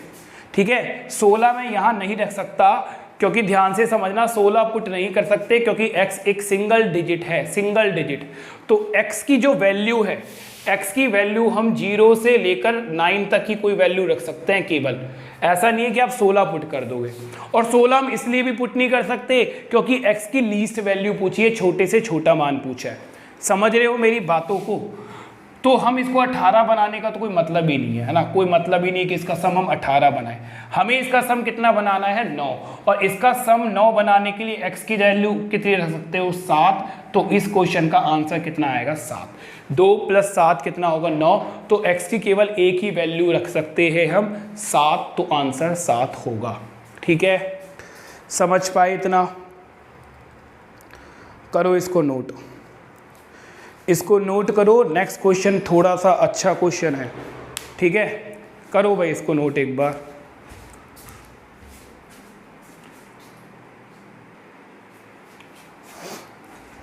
ठीक है। 16 मैं यहाँ नहीं रख सकता क्योंकि ध्यान से समझना 16 पुट नहीं कर सकते क्योंकि x एक सिंगल डिजिट है, सिंगल डिजिट। तो x की जो वैल्यू है, x की वैल्यू हम 0 से लेकर 9 तक की कोई वैल्यू रख सकते हैं केवल। ऐसा नहीं है कि आप 16 पुट कर दोगे। और 16 हम इसलिए भी पुट नहीं कर सकते क्योंकि x की लीस्ट वैल्यू पूछी है, छोटे से छोटा मान पूछा है। समझ रहे हो मेरी बातों को। तो हम इसको 18 बनाने का तो कोई मतलब ही नहीं है ना, कोई मतलब ही नहीं कि इसका सम हम 18 बनाएं। हमें इसका सम कितना बनाना है 9, और इसका सम 9 बनाने के लिए x की वैल्यू कितनी रख सकते हो 7। तो इस क्वेश्चन का आंसर कितना आएगा 7। 2 + 7 कितना होगा 9। तो x की केवल एक ही वैल्यू रख सकते हैं हम 7, तो आंसर 7 होगा, ठीक है। समझ पाए इतना, करो इसको नोट, इसको नोट करो। नेक्स्ट क्वेश्चन थोड़ा सा अच्छा क्वेश्चन है, ठीक है। करो भाई इसको नोट एक बार।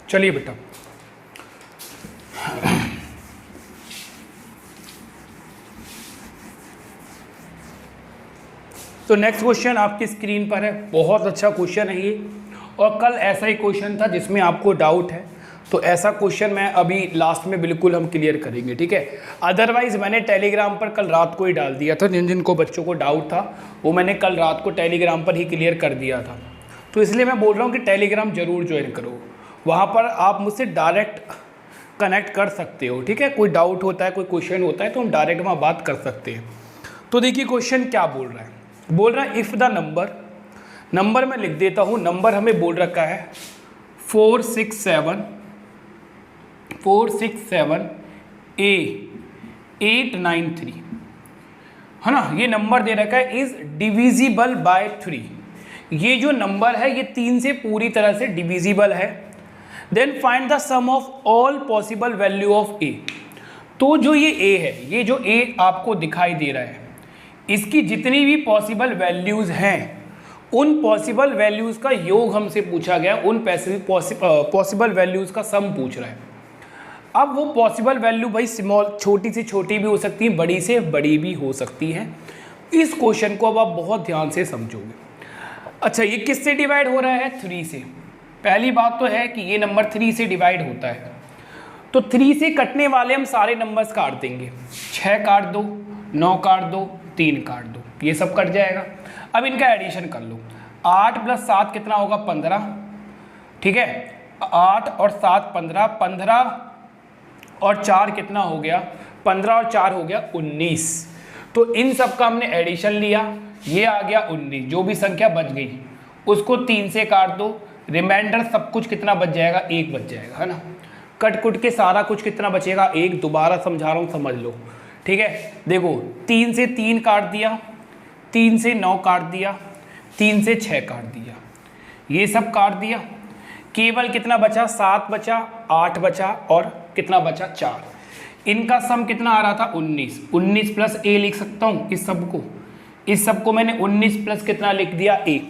चलिए बेटा तो नेक्स्ट क्वेश्चन आपकी स्क्रीन पर है, बहुत अच्छा क्वेश्चन है ये, और कल ऐसा ही क्वेश्चन था जिसमें आपको डाउट है, तो ऐसा क्वेश्चन मैं अभी लास्ट में बिल्कुल हम क्लियर करेंगे, ठीक है। अदरवाइज मैंने टेलीग्राम पर कल रात को ही डाल दिया था, जिन जिनको बच्चों को डाउट था वो मैंने कल रात को टेलीग्राम पर ही क्लियर कर दिया था। तो इसलिए मैं बोल रहा हूँ कि टेलीग्राम जरूर ज्वाइन करो, वहाँ पर आप मुझसे डायरेक्ट कनेक्ट कर सकते हो, ठीक है। कोई डाउट होता है, कोई क्वेश्चन होता है तो हम डायरेक्ट वहाँ बात कर सकते हैं। तो देखिए क्वेश्चन क्या बोल रहा है, बोल रहा है इफ़ द नंबर मैं लिख देता हूँ, नंबर हमें बोल रखा है 467 A893, है ना। ये नंबर दे रखा है इज डिविजिबल बाय 3, ये जो नंबर है ये 3 से पूरी तरह से डिविजिबल है। Then find the sum of all possible value of A, तो जो ये ए है, ये जो ए आपको दिखाई दे रहा है, इसकी जितनी भी पॉसिबल वैल्यूज़ हैं उन पॉसिबल वैल्यूज़ का योग हमसे पूछा गया, उन पॉसिबल वैल्यूज़ का सम पूछ रहा है। अब वो पॉसिबल वैल्यू भाई स्मॉल, छोटी से छोटी भी हो सकती है, बड़ी से बड़ी भी हो सकती है। इस क्वेश्चन को अब आप बहुत ध्यान से समझोगे। अच्छा, ये किससे डिवाइड हो रहा है? 3 से। पहली बात तो है कि ये नंबर 3 से डिवाइड होता है, तो 3 से कटने वाले हम सारे नंबर्स काट देंगे। 6 काट दो, 9 काट दो, 3 काट दो, ये सब कट जाएगा। अब इनका एडिशन कर लो, 8 + 7 कितना होगा? 15, ठीक है। 8 और 7 15, 15 और 4 कितना हो गया? 15 और 4 हो गया 19। तो इन सब का हमने एडिशन लिया, ये आ गया 19। जो भी संख्या बच गई उसको 3 से काट दो, रिमाइंडर सब कुछ कितना बच जाएगा? 1 बच जाएगा, है ना। कट कुट के सारा कुछ कितना बचेगा? 1। दोबारा समझा रहा हूँ, समझ लो, ठीक है। देखो 3 से 3 काट दिया, 3 से 9 काट दिया, 3 से 6 काट दिया, ये सब काट दिया। केवल कितना बचा? 7 बचा, 8 बचा और कितना बचा? 4। इनका सम कितना आ रहा था? 19। 19 प्लस ए लिख सकता हूँ इस सब को मैंने 19 प्लस कितना लिख दिया? ए।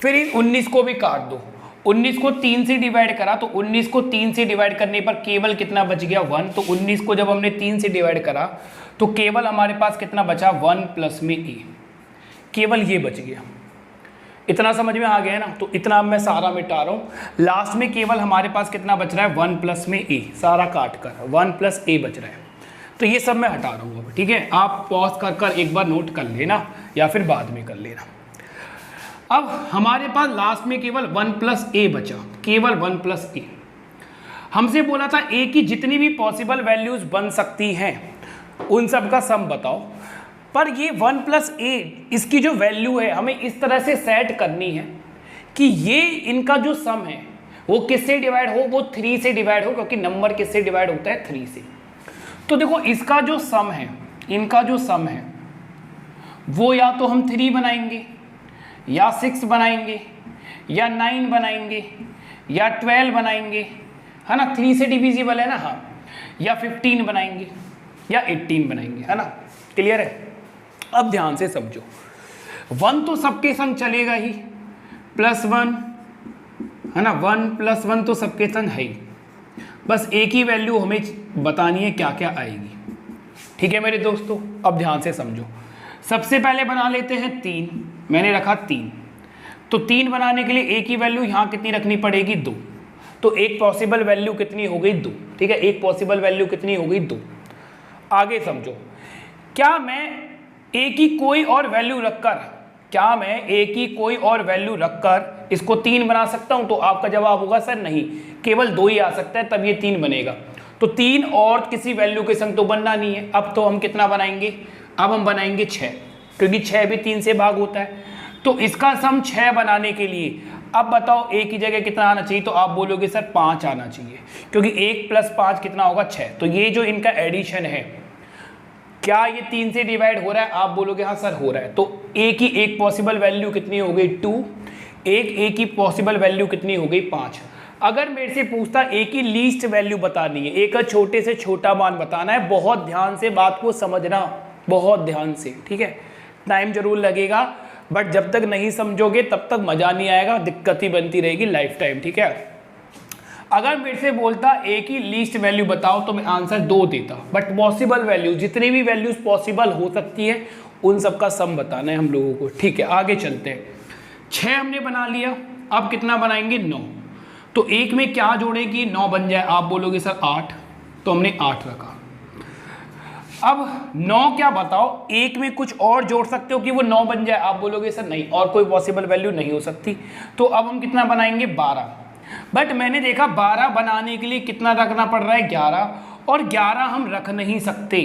फिर इन 19 को भी काट दो, 19 को 3 से डिवाइड करा तो 19 को 3 से डिवाइड करने पर केवल कितना बच गया? 1। तो 19 को जब हमने 3 से डिवाइड करा तो केवल हमारे पास कितना बचा? 1 प्लस में ए, केवल ये बच गया। इतना समझ में आ गया है ना। तो इतना अब मैं सारा मिटा रहा हूँ, लास्ट में केवल हमारे पास कितना बच रहा है? 1 प्लस में ए, सारा काट कर 1 प्लस ए बच रहा है। तो ये सब मैं हटा रहा हूँ अब, ठीक है। आप पॉज कर कर एक बार नोट कर लेना या फिर बाद में कर लेना। अब हमारे पास लास्ट में केवल 1 प्लस ए बचा, केवल 1 प्लस ए। हमसे बोला था ए की जितनी भी पॉसिबल वैल्यूज बन सकती हैं उन सब का सम बताओ। पर ये 1 प्लस ए, इसकी जो वैल्यू है हमें इस तरह से सेट करनी है कि ये इनका जो सम है वो किससे डिवाइड हो? वो 3 से डिवाइड हो, क्योंकि नंबर किससे डिवाइड होता है? 3 से। तो देखो इसका जो सम है, इनका जो सम है वो या तो हम 3 बनाएंगे या 6 बनाएंगे या 9 बनाएंगे या 12 बनाएंगे, है ना। 3 से डिविजिबल है ना, हाँ। या 15 बनाएंगे या 18 बनाएंगे, है ना। क्लियर है? अब ध्यान से समझो, 1 तो सबके संग चलेगा ही, +1, है ना। 1 + 1 तो सबके संग है ही, बस एक ही वैल्यू हमें बतानी है क्या क्या आएगी, ठीक है मेरे दोस्तों। अब ध्यान से समझो, सबसे पहले बना लेते हैं 3। मैंने रखा 3, तो 3 बनाने के लिए एक ही वैल्यू यहाँ कितनी रखनी पड़ेगी? 2। तो एक पॉसिबल वैल्यू कितनी हो गई? 2, ठीक है। एक पॉसिबल वैल्यू कितनी हो गई? 2। आगे समझो, क्या मैं ए की कोई और वैल्यू रखकर इसको 3 बना सकता हूं? तो आपका जवाब होगा सर नहीं, केवल 2 ही आ सकता है, तब ये 3 बनेगा। तो 3 और किसी वैल्यू के संग तो बनना नहीं है। अब तो हम कितना बनाएंगे? अब हम बनाएंगे 6, क्योंकि 6 भी 3 से भाग होता है। तो इसका सम 6 बनाने के लिए अब बताओ ए की जगह कितना आना चाहिए? तो आप बोलोगे सर 5 आना चाहिए, क्योंकि 1 + 5 कितना होगा? 6। तो ये जो इनका एडिशन है, क्या ये 3 से डिवाइड हो रहा है? आप बोलोगे हाँ सर हो रहा है। तो ए की एक पॉसिबल वैल्यू कितनी हो गई? 2। ए की पॉसिबल वैल्यू कितनी हो गई? 5। अगर मेरे से पूछता ए की लीस्ट वैल्यू बतानी है, ए का छोटे से छोटा मान बताना है, बहुत ध्यान से बात को समझना, बहुत ध्यान से, ठीक है। टाइम जरूर लगेगा, बट जब तक नहीं समझोगे तब तक मजा नहीं आएगा, दिक्कत ही बनती रहेगी लाइफ टाइम, ठीक है। अगर मेरे से बोलता ए की लीस्ट वैल्यू बताओ तो मैं आंसर 2 देता, बट पॉसिबल वैल्यू, जितनी भी वैल्यूज पॉसिबल हो सकती है उन सब का सम बताना है हम लोगों को। ठीक है, आगे चलते हैं। 6 हमने बना लिया, अब कितना बनाएंगे 9। तो एक में क्या जोड़े कि 9 बन जाए, आप बोलोगे सर 8, तो हमने 8 रखा। अब 9 क्या बताओ, एक में कुछ और जोड़ सकते हो कि वो 9 बन जाए, आप बोलोगे सर नहीं, और कोई पॉसिबल वैल्यू नहीं हो सकती। तो अब हम कितना बनाएंगे 12, बट मैंने देखा 12 बनाने के लिए कितना रखना पड़ रहा है 11, और 11 हम रख नहीं सकते।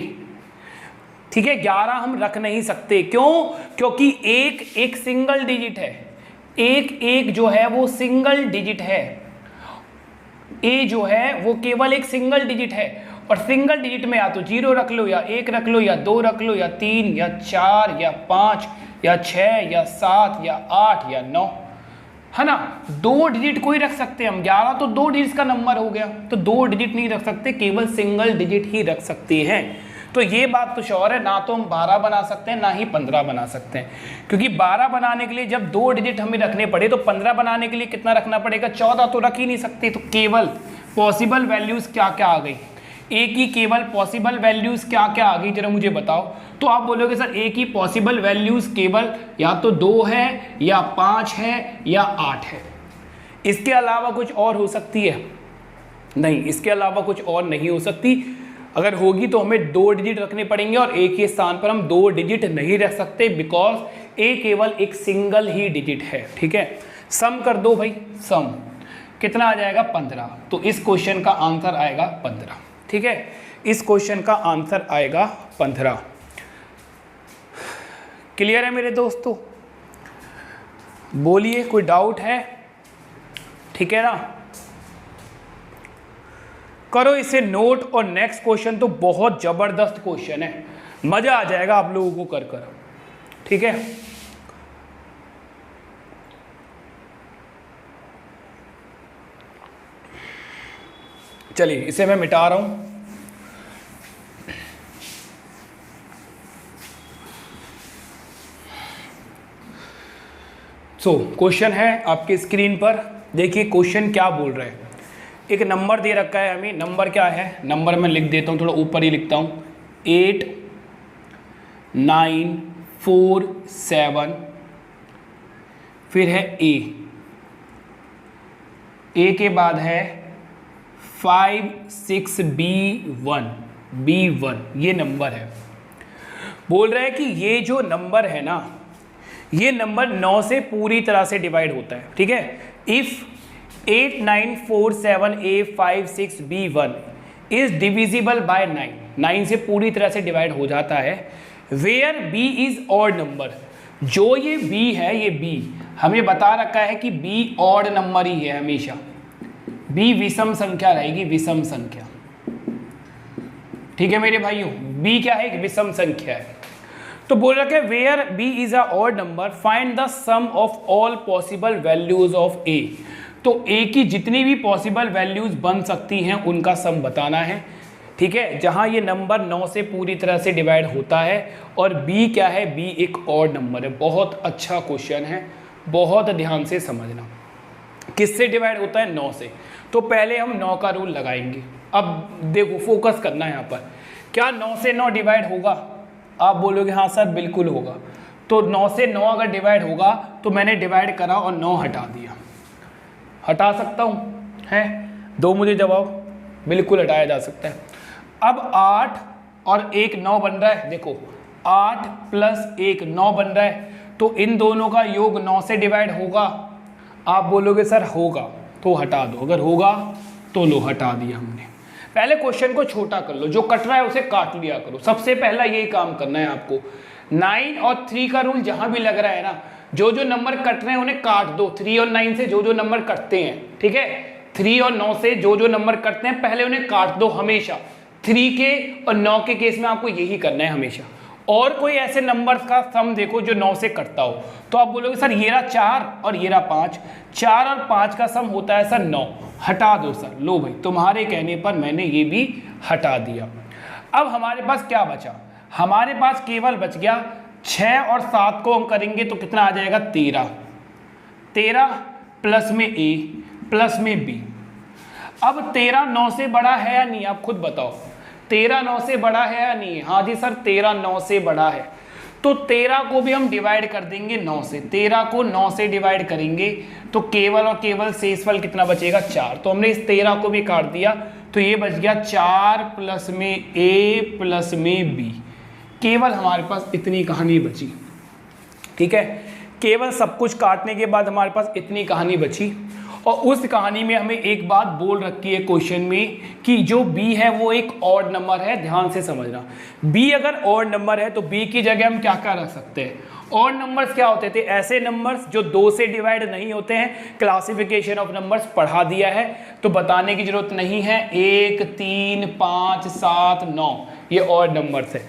ठीक है, 11 हम रख नहीं सकते, क्यों? क्योंकि एक सिंगल डिजिट है, एक जो है वो सिंगल डिजिट है, ए जो है वो केवल एक सिंगल डिजिट है, और सिंगल डिजिट में या तो 0 रख लो, या 1 रख लो, या 2 रख लो, या 3 या 4 या 5 या 6 या 7 या 8 या 9, है ना। 2 डिजिट कोई रख सकते हैं हम, 11 तो 2 डिजिट का नंबर हो गया, तो 2 डिजिट नहीं रख सकते, केवल सिंगल डिजिट ही रख सकते हैं। तो ये बात तो श्योर है, ना तो हम 12 बना सकते हैं ना ही 15 बना सकते हैं, क्योंकि 12 बनाने के लिए जब 2 डिजिट हमें रखने पड़े तो 15 बनाने के लिए कितना रखना पड़ेगा, 14 तो रख ही नहीं सकते। तो केवल पॉसिबल वैल्यूज क्या क्या आ गई, ए की केवल पॉसिबल वैल्यूज क्या क्या आ गई, जरा मुझे बताओ। तो आप बोलोगे सर ए की पॉसिबल वैल्यूज केवल या तो 2 है या 5 है या 8 है, इसके अलावा कुछ और हो सकती है? नहीं, इसके अलावा कुछ और नहीं हो सकती। अगर होगी तो हमें 2 डिजिट रखने पड़ेंगे, और ए के स्थान पर हम 2 डिजिट नहीं रख सकते, बिकॉज ए केवल एक सिंगल ही डिजिट है। ठीक है, सम कर दो भाई, सम कितना आ जाएगा 15। तो इस क्वेश्चन का आंसर आएगा 15। ठीक है, इस क्वेश्चन का आंसर आएगा 15। क्लियर है मेरे दोस्तों? बोलिए, कोई डाउट है? ठीक है ना, करो इसे नोट। और नेक्स्ट क्वेश्चन तो बहुत जबरदस्त क्वेश्चन है, मजा आ जाएगा आप लोगों को कर कर। ठीक है, चलिए इसे मैं मिटा रहा हूं। क्वेश्चन है आपके स्क्रीन पर, देखिए क्वेश्चन क्या बोल रहे हैं। एक नंबर दे रखा है हमें, नंबर क्या है, नंबर मैं लिख देता हूँ, थोड़ा ऊपर ही लिखता हूँ, 8 9 4 7, फिर है ए के बाद है 5 6 B1, ये नंबर है। बोल रहा है कि ये जो नंबर है ना, ये नंबर 9 से पूरी तरह से डिवाइड होता है। ठीक है, if 8 9 4 7 A 5 6 B1 is divisible by 9 से पूरी तरह से डिवाइड हो जाता है। Where B is odd number, जो ये B है, ये B हमें बता रखा है कि B ऑड नंबर ही है हमेशा, B विषम संख्या रहेगी, विषम संख्या। ठीक है मेरे भाइयों, B क्या है, एक विषम संख्या है। तो बोल रखा है where B is a odd number, find the sum of all possible values of A। तो A की जितनी भी पॉसिबल वैल्यूज बन सकती हैं उनका सम बताना है। ठीक है, जहां ये नंबर 9 से पूरी तरह से डिवाइड होता है, और B क्या है, B एक ऑड नंबर है। बहुत अच्छा क्वेश्चन है, बहुत ध्यान से समझना। किससे डिवाइड होता है, 9 से। तो पहले हम 9 का रूल लगाएंगे। अब देखो फोकस करना है यहाँ पर, क्या 9 से 9 डिवाइड होगा? आप बोलोगे हाँ सर बिल्कुल होगा। तो 9 से 9 अगर डिवाइड होगा तो मैंने डिवाइड करा और 9 हटा दिया, हटा सकता हूँ है? दो मुझे जवाब, बिल्कुल हटाया जा सकता है। अब 8 और 1 9 बन रहा है, देखो 8 + 1 9 बन रहा है, तो इन दोनों का योग 9 से डिवाइड होगा? आप बोलोगे सर होगा, तो हटा दो। अगर होगा तो लो, हटा दिया हमने। पहले क्वेश्चन को छोटा कर लो, जो कट रहा है उसे काट लिया करो, सबसे पहला यही काम करना है आपको। 9 और 3 का रूल जहां भी लग रहा है ना, जो जो नंबर कट रहे हैं उन्हें काट दो। 3 और 9 से जो जो नंबर कटते हैं, ठीक है, 3 और 9 से जो जो नंबर कटते हैं पहले उन्हें काट दो हमेशा। 3 के और 9 के केस में आपको यही करना है हमेशा। और कोई ऐसे नंबर का सम देखो जो 9 से कटता हो, तो आप बोलोगे सर ये रहा 4 और ये रहा 5, 4 और 5 का सम होता है सर 9, हटा दो सर। लो भाई, तुम्हारे कहने पर मैंने ये भी हटा दिया। अब हमारे पास क्या बचा? हमारे पास केवल बच गया 6 और 7 को हम करेंगे तो कितना आ जाएगा, 13 प्लस में A प्लस में B। अब 13 9 से बड़ा है या नहीं, आप खुद बताओ। 13 9 से बड़ा है या नहीं? हाँ जी सर 13 9 से बड़ा है। तो 13 को भी हम डिवाइड कर देंगे 9 से। 13 को 9 से डिवाइड करेंगे तो केवल और केवल शेषफल कितना बचेगा? 4। तो हमने इस 13 को भी काट दिया, तो ये बच गया 4 प्लस में a प्लस में b। केवल हमारे पास इतनी कहानी बची। ठीक है, केवल सब कुछ काटने के बाद हमारे पास इतनी कहानी बची। और उस कहानी में हमें एक बात बोल रखी है क्वेश्चन में कि जो b है वो एक ऑड नंबर है। ध्यान से समझना, b अगर ऑड नंबर है तो b की जगह हम क्या क्या रख सकते हैं? ऑड नंबर्स क्या होते थे? ऐसे नंबर्स जो 2 से डिवाइड नहीं होते हैं। क्लासिफिकेशन ऑफ नंबर्स पढ़ा दिया है तो बताने की जरूरत नहीं है। 1 3 5 7 9 ये ऑड नंबर्स है।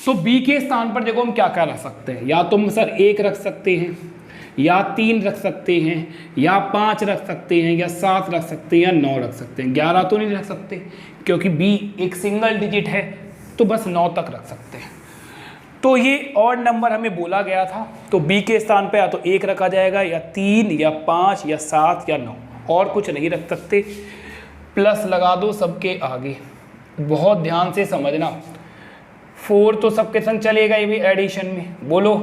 तो b के स्थान पर देखो हम क्या क्या रख सकते हैं। या तो हम सर 1 रख सकते हैं, या 3 रख सकते हैं, या 5 रख सकते हैं, या 7 रख सकते हैं, या 9 रख सकते हैं। 11 तो नहीं रख सकते क्योंकि b एक सिंगल डिजिट है, तो बस 9 तक रख सकते हैं। तो ये ऑड नंबर हमें बोला गया था, तो b के स्थान पे या तो 1 रखा जाएगा, या 3, या 5, या 7, या 9, और कुछ नहीं रख सकते। प्लस लगा दो सबके आगे। बहुत ध्यान से समझना, 4 तो सबके संग चलेगा ये भी एडिशन में। बोलो,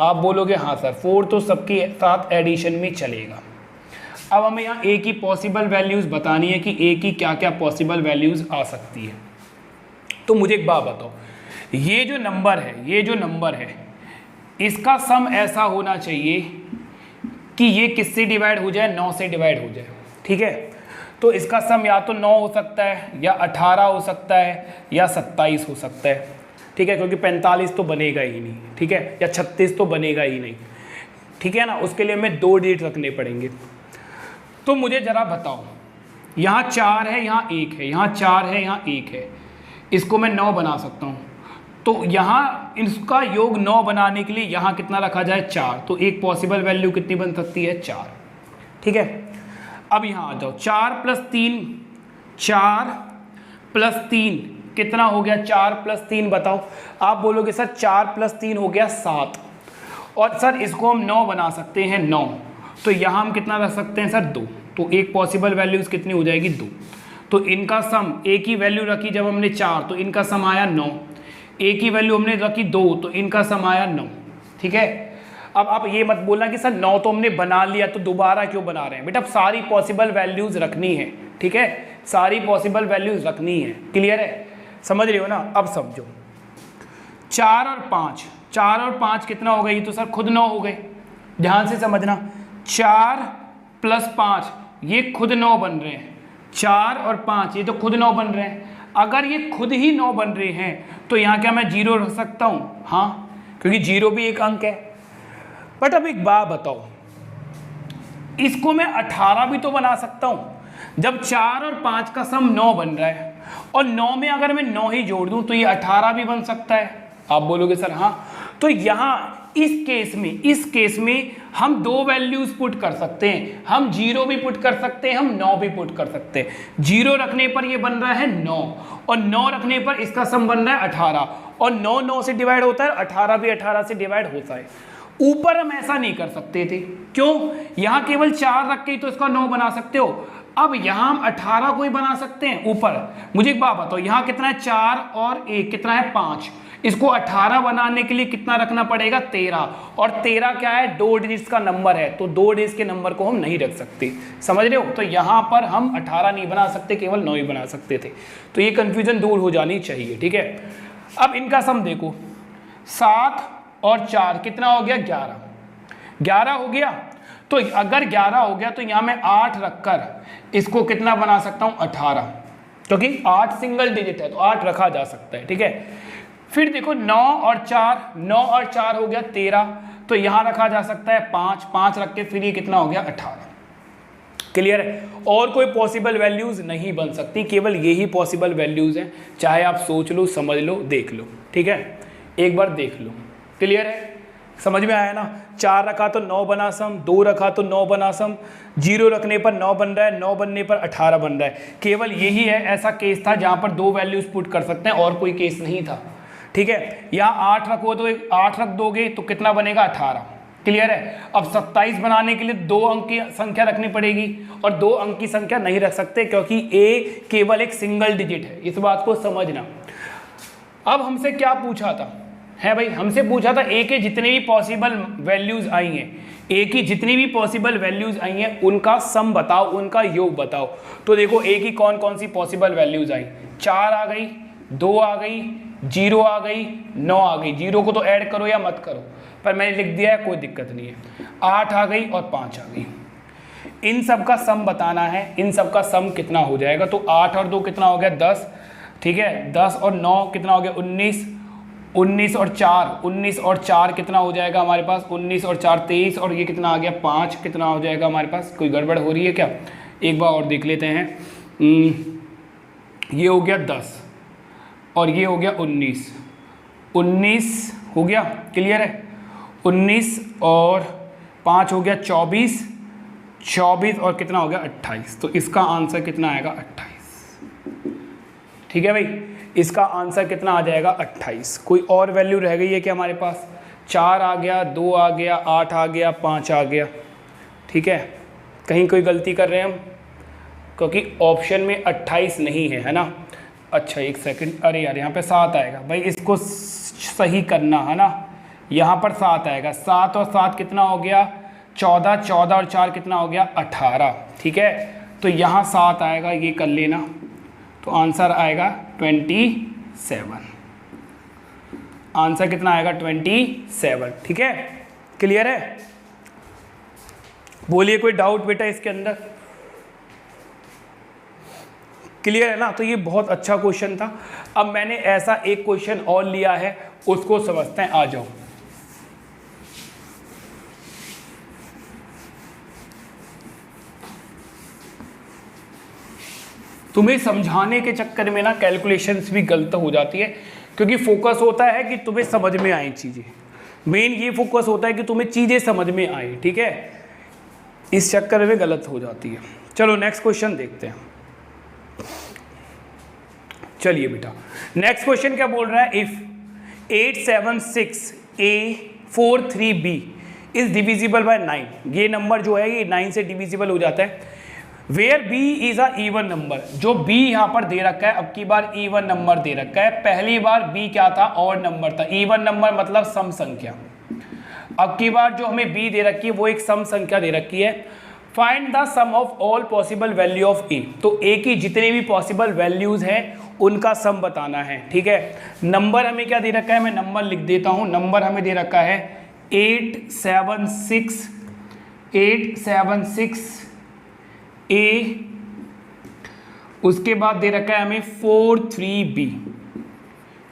आप बोलोगे हाँ सर 4 तो सबके साथ एडिशन में चलेगा। अब हमें यहाँ a की पॉसिबल वैल्यूज़ बतानी है कि a की क्या क्या पॉसिबल वैल्यूज़ आ सकती है। तो मुझे एक बात बताओ, ये जो नंबर है इसका सम ऐसा होना चाहिए कि ये किससे डिवाइड हो जाए? 9 से डिवाइड हो जाए। ठीक है, तो इसका सम या तो 9 हो सकता है, या 18 हो सकता है, या 27 हो सकता है। ठीक है, क्योंकि 45 तो बनेगा ही नहीं। ठीक है, या 36 तो बनेगा ही नहीं। ठीक है ना, उसके लिए हमें 2 डिजिट रखने पड़ेंगे। तो मुझे ज़रा बताओ, यहाँ 4 है, यहाँ 1 है, यहाँ 4 है, यहाँ 1 है, इसको मैं 9 बना सकता हूँ। तो यहाँ इसका योग 9 बनाने के लिए यहाँ कितना रखा जाए? 4। तो एक पॉसिबल वैल्यू कितनी बन सकती है? 4। ठीक है, अब यहाँ आ जाओ। 4 प्लस 3, 4 प्लस 3 कितना हो गया? 4 प्लस 3 बताओ। आप बोलोगे सर 4 प्लस 3 हो गया 7, और सर इसको हम 9 बना सकते हैं 9। तो यहाँ हम कितना रख सकते हैं सर? 2। तो एक पॉसिबल वैल्यूज़ कितनी हो जाएगी? 2। तो इनका सम, एक ही वैल्यू रखी जब हमने 4 तो इनका सम आया 9। एक ही वैल्यू हमने रखी 2 तो इनका सम आया 9। ठीक है, अब आप ये मत बोलना कि सर 9 तो हमने बना लिया तो दोबारा क्यों बना रहे हैं। बेटा सारी पॉसिबल वैल्यूज़ रखनी है। ठीक है, सारी पॉसिबल वैल्यूज़ रखनी है। क्लियर है, समझ रहे हो ना? अब समझो, 4 और 5, 4 और 5 कितना हो गया? ये तो सर खुद 9 हो गए। ध्यान से समझना, 4 प्लस 5 ये खुद 9 बन रहे हैं। 4 और 5 ये तो खुद 9 बन रहे हैं। अगर ये खुद ही 9 बन रहे हैं तो यहाँ क्या मैं 0 रख सकता हूँ? हाँ, क्योंकि 0 भी एक अंक है। बट अब एक बात बताओ, इसको मैं 18 भी तो बना सकता हूँ। जब 4 और 5 का सम 9 बन रहा है, और 9 में अगर मैं 9 ही जोड़ दूं तो ये 18 भी बन सकता है। आप बोलोगे सर हाँ। तो यहाँ इस केस में हम 2 वैल्यूज पुट कर सकते हैं। हम 0 भी पुट कर सकते हैं, हम 9 भी पुट कर सकते हैं। 0 रखने पर ये बन रहा है 9, और 9 रखने पर इसका सम बन रहा है 18, और 9 9 से डिवाइड होता है, 18 भी 18 से डिवाइड होता है। ऊपर हम ऐसा नहीं कर सकते थे, क्यों? यहाँ केवल 4 रख के ही तो इसका 9 बना सकते हो। अब यहाँ हम 18 को ही बना सकते हैं ऊपर। मुझे एक बात बताओ, यहाँ कितना है? 4 और 1 कितना है? 5। इसको 18 बनाने के लिए कितना रखना पड़ेगा? 13। और 13 क्या है? 2 डिजिट्स का नंबर है, तो 2 डिजिट्स के नंबर को हम नहीं रख सकते। समझ रहे हो? तो यहाँ पर हम 18 नहीं बना सकते, केवल 9 ही बना सकते थे। तो ये कंफ्यूजन दूर हो जानी चाहिए। ठीक है, अब इनका सम देखो, 7 और 4 कितना हो गया? 11। 11 हो गया। तो अगर 11 हो गया तो यहाँ मैं 8 रखकर इसको कितना बना सकता हूँ? 18, क्योंकि 8 सिंगल डिजिट है तो 8 रखा जा सकता है। ठीक है, फिर देखो 9 और 4 हो गया 13, तो यहाँ रखा जा सकता है 5 रख के फिर ये कितना हो गया? 18। क्लियर है? और कोई पॉसिबल वैल्यूज नहीं बन सकती, केवल यही पॉसिबल वैल्यूज हैं। चाहे आप सोच लो, समझ लो, देख लो। ठीक है, एक बार देख लो। क्लियर है? समझ में आया ना? 4 रखा तो 9 बना सम, 2 रखा तो 9 बना सम, 0 रखने पर 9 बन रहा है, 9 बनने पर 18 बन रहा है। केवल यही है ऐसा केस था जहाँ पर 2 वैल्यूज पुट कर सकते हैं, और कोई केस नहीं था। ठीक है, यहाँ 8 रखो तो 8 रख दोगे तो कितना बनेगा? 18। क्लियर है। अब 27 बनाने के लिए 2 अंक की संख्या रखनी पड़ेगी और 2 अंक की संख्या नहीं रख सकते क्योंकि a केवल एक सिंगल डिजिट है, इस बात को समझना। अब हमसे क्या पूछा था, है भाई, हमसे पूछा था a के जितने भी पॉसिबल वैल्यूज आई हैं, a की जितनी भी पॉसिबल वैल्यूज आई हैं उनका सम बताओ, उनका योग बताओ। तो देखो a की कौन कौन सी पॉसिबल वैल्यूज आई, 4 आ गई, 2 आ गई, 0 आ गई, 9 आ गई। 0 को तो ऐड करो या मत करो, पर मैंने लिख दिया है, कोई दिक्कत नहीं है। 8 आ गई और 5 आ गई। इन सब का सम बताना है, इन सब का सम कितना हो जाएगा। तो 8 और 2 कितना हो गया, 10, ठीक है। 10 और 9 कितना हो गया, 19, 19 और 4, 19 और 4 कितना हो जाएगा हमारे पास, 19 और 4 23, और ये कितना आ गया 5, कितना हो जाएगा हमारे पास। कोई गड़बड़ हो रही है क्या, एक बार और देख लेते हैं। ये हो गया 10 और ये हो गया 19, 19 हो गया, क्लियर है। 19 और 5 हो गया 24, 24 और कितना हो गया 28। तो इसका आंसर कितना आएगा, 28। ठीक है भाई, इसका आंसर कितना आ जाएगा, 28। कोई और वैल्यू रह गई है क्या हमारे पास, 4 आ गया, 2 आ गया, 8 आ गया, 5 आ गया, ठीक है। कहीं कोई गलती कर रहे हैं हम, क्योंकि ऑप्शन में 28 नहीं है, है ना। अच्छा एक सेकंड, अरे यार यहाँ पे 7 आएगा भाई, इसको सही करना है ना। यहाँ पर 7 आएगा, 7 और 7 कितना हो गया 14, 14 और 4 कितना हो गया 18, ठीक है। तो यहाँ 7 आएगा, ये कर लेना, तो आंसर आएगा 27। आंसर कितना आएगा 27, ठीक है, क्लियर है। बोलिए कोई डाउट बेटा इसके अंदर, क्लियर है ना। तो ये बहुत अच्छा क्वेश्चन था। अब मैंने ऐसा एक क्वेश्चन और लिया है, उसको समझते हैं, आ जाओ। तुम्हें समझाने के चक्कर में ना कैलकुलेशंस भी गलत हो जाती है, क्योंकि फोकस होता है कि तुम्हें समझ में आए चीज़ें, मेन ये फोकस होता है कि तुम्हें चीज़ें समझ में आए, ठीक है। इस चक्कर में गलत हो जाती है। चलो नेक्स्ट क्वेश्चन देखते हैं। चलिए बेटा, नेक्स्ट क्वेश्चन क्या बोल रहा है, if 876A43B is divisible by 9, ये नंबर जो है ये 9 से डिविजिबल हो जाता है। Where B is a even number, जो B यहाँ पर दे रखा है, अब की बार इवन नंबर दे रखा है, पहली बार B क्या था, ऑड नंबर था। इवन नंबर मतलब सम संख्या, अब की बार जो हमें B दे रखी है वो एक सम संख्या दे रखी है। Find the sum of all possible value of A, तो A की जितनी भी पॉसिबल वैल्यूज हैं उनका सम बताना है, ठीक है। नंबर हमें क्या दे रखा है, मैं नंबर लिख देता हूं। नंबर हमें दे रखा है 876A, उसके बाद दे रखा है हमें 43B,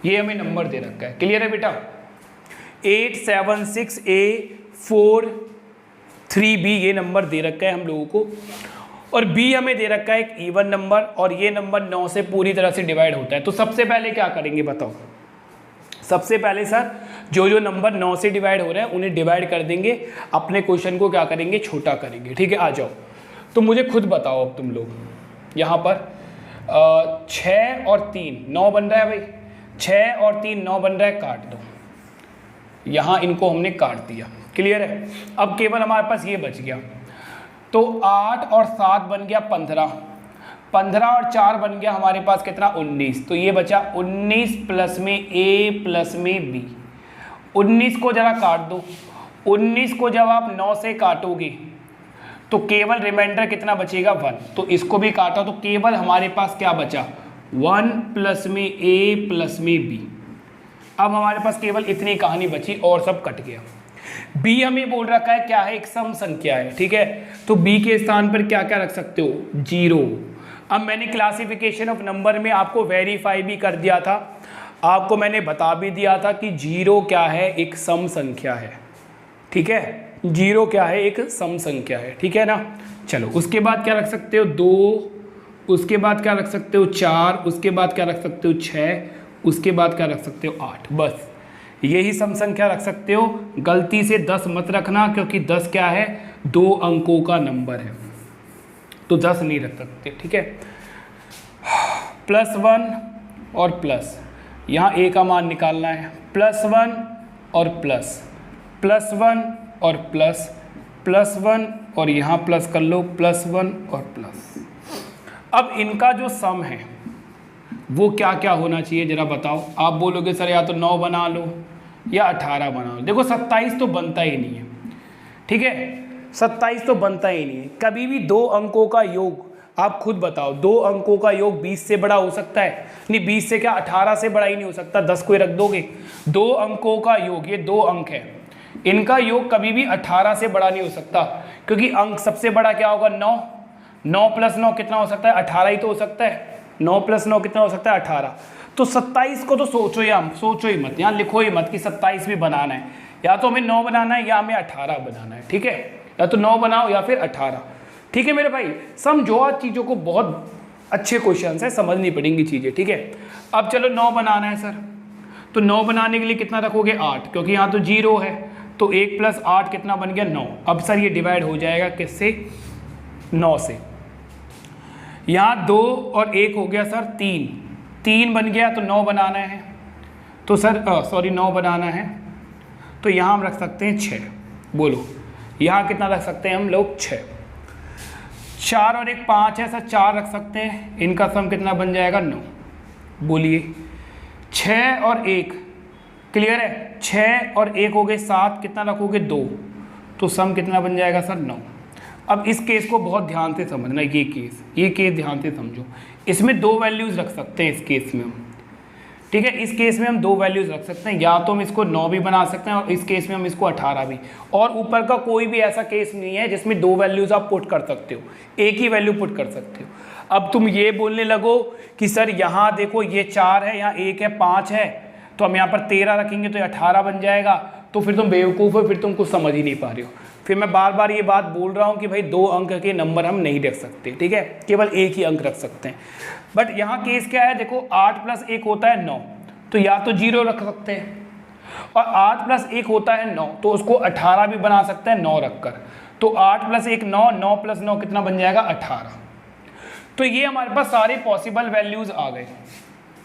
ये हमें नंबर दे रखा है, क्लियर है बेटा। 876A43B ये नंबर दे रखा है हम लोगों को, और B हमें दे रखा है एक इवन नंबर, और ये नंबर 9 से पूरी तरह से डिवाइड होता है। तो सबसे पहले क्या करेंगे बताओ, सबसे पहले सर जो जो नंबर 9 से डिवाइड हो रहे हैं उन्हें डिवाइड कर देंगे, अपने क्वेश्चन को क्या करेंगे, छोटा करेंगे, ठीक है। आ जाओ, तो मुझे खुद बताओ अब तुम लोग, यहाँ पर 6 और 3 9 बन रहा है भाई, 6 और 3 9 बन रहा है, काट दो। यहाँ इनको हमने काट दिया, क्लियर है। अब केवल हमारे पास ये बच गया, तो 8 और 7 बन गया 15, 15 और 4 बन गया हमारे पास कितना 19। तो ये बचा 19 प्लस में A प्लस में B। 19 को जरा काट दो, 19 को जब आप 9 से काटोगे तो केवल रिमाइंडर कितना बचेगा 1, तो इसको भी काटा तो केवल हमारे पास क्या बचा 1 प्लस में A प्लस में B। अब हमारे पास केवल इतनी कहानी बची और सब कट गया। B हमें बोल रखा है क्या है, एक सम संख्या है, ठीक है। तो B के स्थान पर क्या क्या रख सकते हो, 0। अब मैंने क्लासिफिकेशन ऑफ नंबर में आपको वेरीफाई भी कर दिया था, आपको मैंने बता भी दिया था कि 0 क्या है, एक सम संख्या है, ठीक है। 0 क्या है, एक सम संख्या है, ठीक है ना। चलो उसके बाद क्या रख सकते हो 2, उसके बाद क्या रख सकते हो 4, उसके बाद क्या रख सकते हो 6, उसके बाद क्या रख सकते हो 8, बस यही सम संख्या रख सकते हो। गलती से 10 मत रखना, क्योंकि 10 क्या है, 2 अंकों का नंबर है, तो 10 नहीं रख सकते, ठीक है। +1 और प्लस, यहाँ A का मान निकालना है, +1 और +1 और प्लस, +1 और यहाँ प्लस कर लो, +1 और प्लस। अब इनका जो सम है वो क्या क्या होना चाहिए जरा बताओ। आप बोलोगे सर या तो 9 बना लो या 18 बना लो। देखो 27 तो बनता ही नहीं है, ठीक है, 27 तो बनता ही नहीं है। कभी भी 2 अंकों का योग, आप खुद बताओ, 2 अंकों का योग 20 से बड़ा हो सकता है? नहीं, 20 से क्या 18 से बड़ा ही नहीं हो सकता, 10 को ही रख दोगे। 2 अंकों का योग, ये 2 अंक है, इनका योग कभी भी 18 से बड़ा नहीं हो सकता, क्योंकि अंक सबसे बड़ा क्या होगा, 9। 9 + 9 कितना हो सकता है, 18 ही तो हो सकता है। 9 + 9 कितना हो सकता है, 18। तो 27 को तो सोचो ही मत, यहाँ लिखो ही मत कि 27 भी बनाना है। या तो हमें 9 बनाना है या हमें 18 बनाना है, ठीक है, या तो 9 बनाओ या फिर 18, ठीक है मेरे भाई। समझो आज चीज़ों को, बहुत अच्छे क्वेश्चन है, समझनी पड़ेंगी चीज़ें, ठीक है। अब चलो 9 बनाना है सर, तो 9 बनाने के लिए कितना रखोगे, 8, क्योंकि यहाँ तो 0 है, तो 1 + 8 कितना बन गया, 9। अब सर ये डिवाइड हो जाएगा किससे, 9 से। यहाँ 2 और 1 हो गया सर 3 बन गया, तो 9 बनाना है, तो सर 9 बनाना है, तो यहाँ हम रख सकते हैं 6। बोलो यहाँ कितना रख सकते हैं हम लोग, 6। 4 और 1 5 है सर, 4 रख सकते हैं, इनका सम कितना बन जाएगा, 9। बोलिए 6 और 1, क्लियर है, 6 और 1 हो गए 7, कितना रखोगे, 2, तो सम कितना बन जाएगा सर, 9। अब इस केस को बहुत ध्यान से समझना, ये केस ध्यान से समझो। इसमें 2 वैल्यूज़ रख सकते हैं इस केस में हम, ठीक है, इस केस में हम 2 वैल्यूज़ रख सकते हैं, या तो हम इसको 9 भी बना सकते हैं और इस केस में हम इसको 18 भी। और ऊपर का कोई भी ऐसा केस नहीं है जिसमें 2 वैल्यूज़ आप पुट कर सकते हो, एक ही वैल्यू पुट कर सकते हो। अब तुम ये बोलने लगो कि सर यहाँ देखो ये 4 है, यहाँ 1 है, 5 है, तो हम यहाँ पर 13 रखेंगे तो ये 18 बन जाएगा, तो फिर तुम बेवकूफ़ हो, फिर तुम कुछ समझ ही नहीं पा रहे हो। फिर मैं बार बार ये बात बोल रहा हूँ कि भाई 2 अंक के नंबर हम नहीं रख सकते, ठीक है, केवल एक ही अंक रख सकते हैं। बट यहाँ केस क्या है, देखो 8 + 1 होता है 9, तो या तो 0 रख सकते हैं, और 8 + 1 होता है 9, तो उसको 18 भी बना सकते हैं 9 रखकर। तो 8 + 1 9, 9 + 9 कितना बन जाएगा, 18। तो ये हमारे पास सारे पॉसिबल वैल्यूज़ आ गए,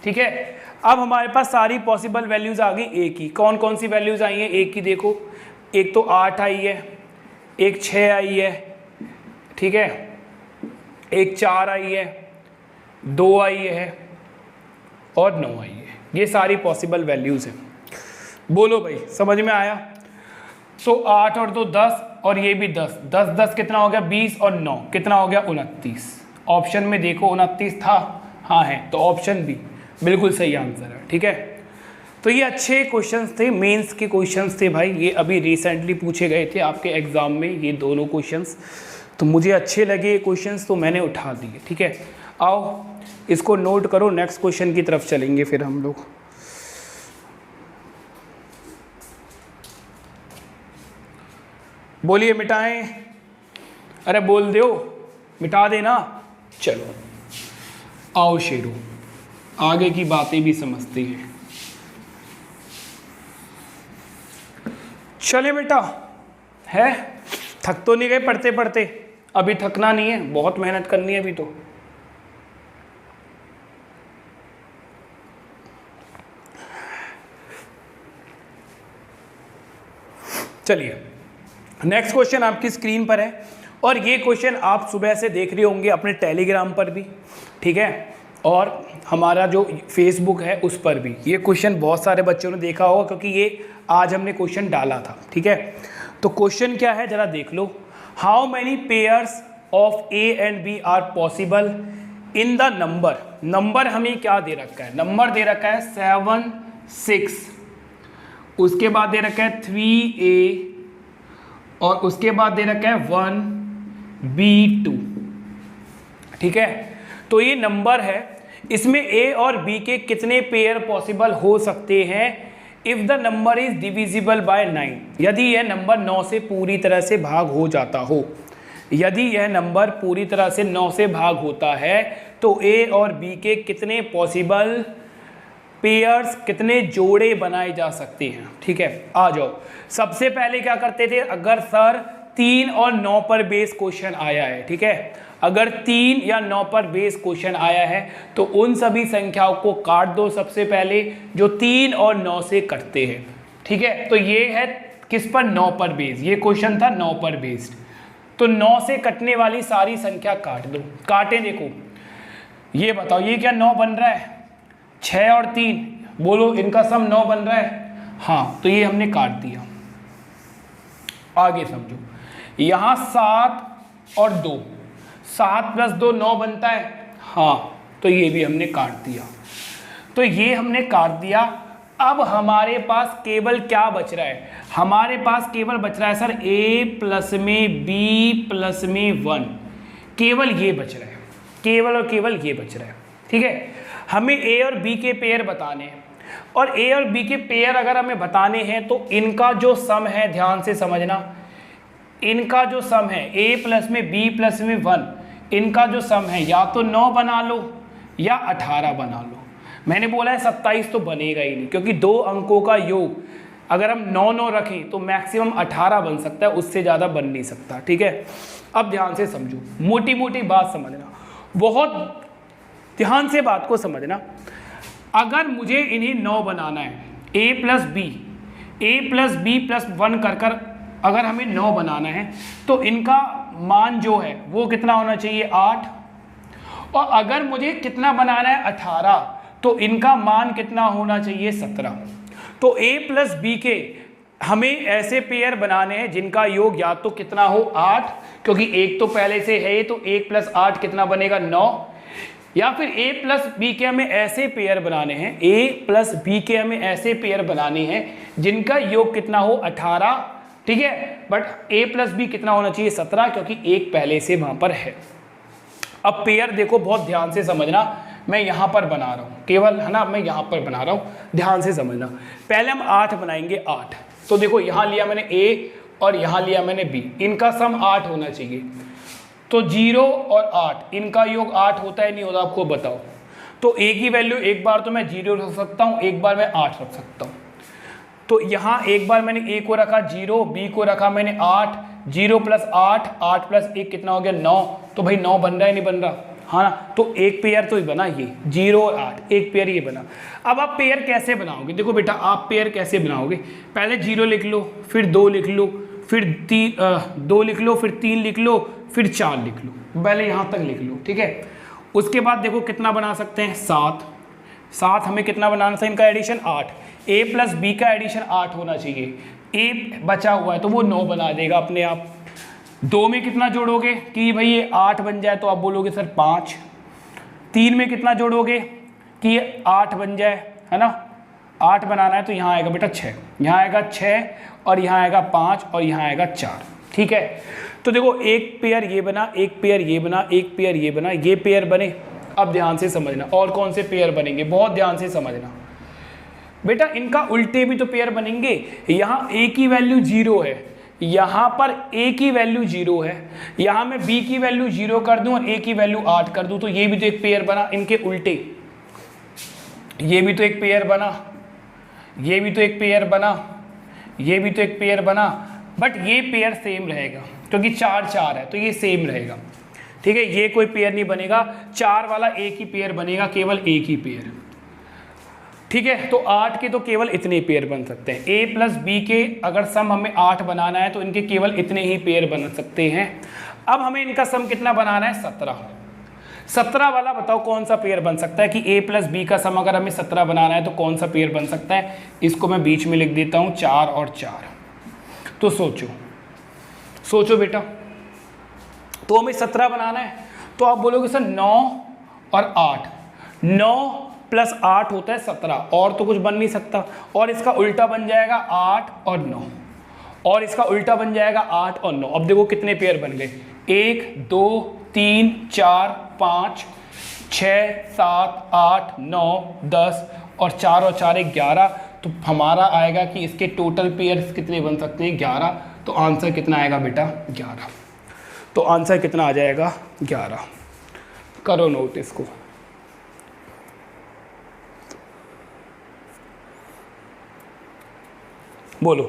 ठीक है। अब हमारे पास सारी पॉसिबल वैल्यूज़ आ गई ए की। कौन कौन सी वैल्यूज़ आई हैं ए की, देखो, एक तो 8 आई है, एक 6 आई है, ठीक है, एक 4 आई है, 2 आई है और 9 आई है। ये सारी पॉसिबल वैल्यूज़ हैं। बोलो भाई समझ में आया। सो 8 और 2 10 और ये भी 10, 10 10 कितना हो गया, 20 और 9 कितना हो गया, 29। ऑप्शन में देखो 29 था, हाँ है, तो ऑप्शन बी बिल्कुल सही आंसर है, ठीक है। तो ये अच्छे क्वेश्चंस थे, मेंस के क्वेश्चंस थे भाई, ये अभी रिसेंटली पूछे गए थे आपके एग्ज़ाम में ये दोनों क्वेश्चंस, तो मुझे अच्छे लगे ये क्वेश्चंस तो मैंने उठा दिए, ठीक है। आओ इसको नोट करो, नेक्स्ट क्वेश्चन की तरफ चलेंगे फिर हम लोग। बोलिए मिटाएं, अरे बोल दो, मिटा देना। चलो आओ शेरू, आगे की बातें भी समझते हैं। चले बेटा, है थक तो नहीं गए पढ़ते पढ़ते? अभी थकना नहीं है, बहुत मेहनत करनी है अभी तो। चलिए नेक्स्ट क्वेश्चन आपकी स्क्रीन पर है, और ये क्वेश्चन आप सुबह से देख रहे होंगे अपने टेलीग्राम पर भी, ठीक है, और हमारा जो फेसबुक है उस पर भी। ये क्वेश्चन बहुत सारे बच्चों ने देखा होगा क्योंकि ये आज हमने क्वेश्चन डाला था, ठीक है। तो क्वेश्चन क्या है जरा देख लो। How many pairs of A and B are possible in the number. Number हमें क्या दे रखा है, नंबर दे रखा है 7 6, उसके बाद दे रखा है 3a, और उसके बाद दे रखा है 1b2, ठीक है। तो ये नंबर है, इसमें a और b के कितने पेयर पॉसिबल हो सकते हैं if the number is divisible by 9। यदि यह नंबर 9 से पूरी तरह से भाग हो जाता हो, यदि यह नंबर पूरी तरह से 9 से भाग होता है तो a और b के कितने पॉसिबल पेयर्स, कितने जोड़े बनाए जा सकते हैं, ठीक है। आ जाओ, सबसे पहले क्या करते थे, अगर सर 3 और 9 पर बेस क्वेश्चन आया है, ठीक है, अगर 3 या 9 पर बेस क्वेश्चन आया है तो उन सभी संख्याओं को काट दो सबसे पहले जो 3 और 9 से कटते हैं, ठीक है। तो ये है किस पर, 9 पर बेस्ड, ये क्वेश्चन था 9 पर बेस्ड। तो 9 से कटने वाली सारी संख्या काट दो, काटे देखो, ये बताओ ये क्या 9 बन रहा है, 6 और 3 बोलो इनका सम 9 बन रहा है, हाँ तो ये हमने काट दिया। आगे समझो, यहाँ 7 और 2, 7 + 2 9 बनता है, हाँ तो ये भी हमने काट दिया। तो ये हमने काट दिया। अब हमारे पास केवल क्या बच रहा है, हमारे पास केवल बच रहा है सर a+ में b+ में 1, केवल ये बच रहा है, केवल और केवल ये बच रहा है। ठीक है, हमें a और b के पेयर बताने हैं, और a और b के पेयर अगर हमें बताने हैं तो इनका जो सम है, ध्यान से समझना, इनका जो सम है a+ में b+ में 1, इनका जो सम है या तो 9 बना लो या 18 बना लो। मैंने बोला है 27 तो बनेगा ही नहीं, क्योंकि 2 अंकों का योग अगर हम 9 रखें तो मैक्सिमम 18 बन सकता है, उससे ज़्यादा बन नहीं सकता। ठीक है, अब ध्यान से समझो, मोटी मोटी बात समझना, बहुत ध्यान से बात को समझना। अगर मुझे इन्हें 9 बनाना है, a+ b + 1 कर अगर हमें 9 बनाना है तो इनका मान जो है वो कितना होना चाहिए, 8, और अगर मुझे कितना बनाना है 18, तो इनका मान कितना होना चाहिए, 17। तो a+ b के हमें ऐसे पेयर बनाने हैं जिनका योग या तो कितना हो 8, क्योंकि एक तो पहले से है, तो 1 + 8 कितना बनेगा 9, या फिर a+ b के हमें ऐसे पेयर बनाने हैं, a+ b के हमें ऐसे पेयर बनाने हैं जिनका योग कितना हो 18। ठीक है, बट a+ b कितना होना चाहिए 17, क्योंकि एक पहले से वहां पर है। अब पेयर देखो, बहुत ध्यान से समझना, मैं यहाँ पर बना रहा हूँ केवल, है ना, मैं यहाँ पर बना रहा हूँ, ध्यान से समझना। पहले हम 8 बनाएंगे, 8, तो देखो यहाँ लिया मैंने a और यहाँ लिया मैंने b, इनका सम 8 होना चाहिए। तो 0 और 8, इनका योग 8 होता है नहीं होता, आपको बताओ। तो a की वैल्यू एक बार तो मैं 0 रख सकता हूँ, एक बार मैं 8 रख सकता हूँ। तो यहाँ एक बार मैंने a को रखा 0, b को रखा मैंने 8, 0 + 8, 8 + 1 कितना हो गया 9। तो भाई 9 बन रहा है नहीं बन रहा, हाँ ना, तो एक पेयर तो बना ये 0 और 8, एक पेयर ये बना। अब आप पेयर कैसे बनाओगे, देखो बेटा आप पेयर कैसे बनाओगे, पहले 0 लिख लो, फिर 2 लिख लो, फिर 2 लिख लो, फिर 3 लिख लो, फिर 4 लिख लो, पहले यहाँ तक लिख लो। ठीक है, उसके बाद देखो कितना बना सकते हैं, 7 हमें कितना बनाना था, इनका एडिशन 8, a+ b का एडिशन 8 होना चाहिए, a बचा हुआ है तो वो 9 बना देगा अपने आप। 2 में कितना जोड़ोगे कि भाई ये 8 बन जाए, तो आप बोलोगे सर 5। 3 में कितना जोड़ोगे कि ये 8 बन जाए, है ना, 8 बनाना है, तो यहाँ आएगा बेटा 6, यहाँ आएगा 6 और यहाँ आएगा 5 और यहाँ आएगा 4। ठीक है, तो देखो एक पेयर ये बना, एक पेयर ये बना, एक पेयर ये बना, ये पेयर बने। अब ध्यान से समझना और कौन से पेयर बनेंगे, बहुत ध्यान से समझना बेटा, इनका उल्टे भी तो पेयर बनेंगे। यहाँ a की वैल्यू 0 है, यहाँ पर a की वैल्यू 0 है, यहाँ मैं b की वैल्यू 0 कर दूं और a की वैल्यू 8 कर दूं, तो ये भी तो एक पेयर बना, इनके उल्टे। ये भी तो एक पेयर बना, ये भी तो एक पेयर बना, ये भी तो एक पेयर बना, बट ये पेयर सेम रहेगा क्योंकि 4 4 है, तो ये सेम रहेगा। ठीक है, ये कोई पेयर नहीं बनेगा, 4 वाला एक ही पेयर बनेगा, केवल एक ही पेयर। ठीक है, तो 8 के तो केवल इतने पेयर बन सकते हैं, a+ b के अगर सम हमें 8 बनाना है तो इनके केवल इतने ही पेयर बन सकते हैं। अब हमें इनका सम कितना बनाना है, 17। 17 वाला बताओ कौन सा पेयर बन सकता है, कि a+ b का सम अगर हमें 17 बनाना है तो कौन सा पेयर बन सकता है। इसको मैं बीच में लिख देता हूँ 4 और 4। तो सोचो बेटा, तो हमें 17 बनाना है, तो आप बोलोगे सर 9 और 8, 9 + 8 होता है 17, और तो कुछ बन नहीं सकता। और इसका उल्टा बन जाएगा 8 और 9, और इसका उल्टा बन जाएगा 8 और 9। अब देखो कितने पेयर बन गए, 1 2 3 4 5 6 7 8 9 10 और 4 और 4 11। तो हमारा आएगा कि इसके टोटल पेयर्स कितने बन सकते हैं, 11। तो आंसर कितना आएगा बेटा, 11। तो आंसर कितना आ जाएगा, 11। करो नोट इसको। बोलो,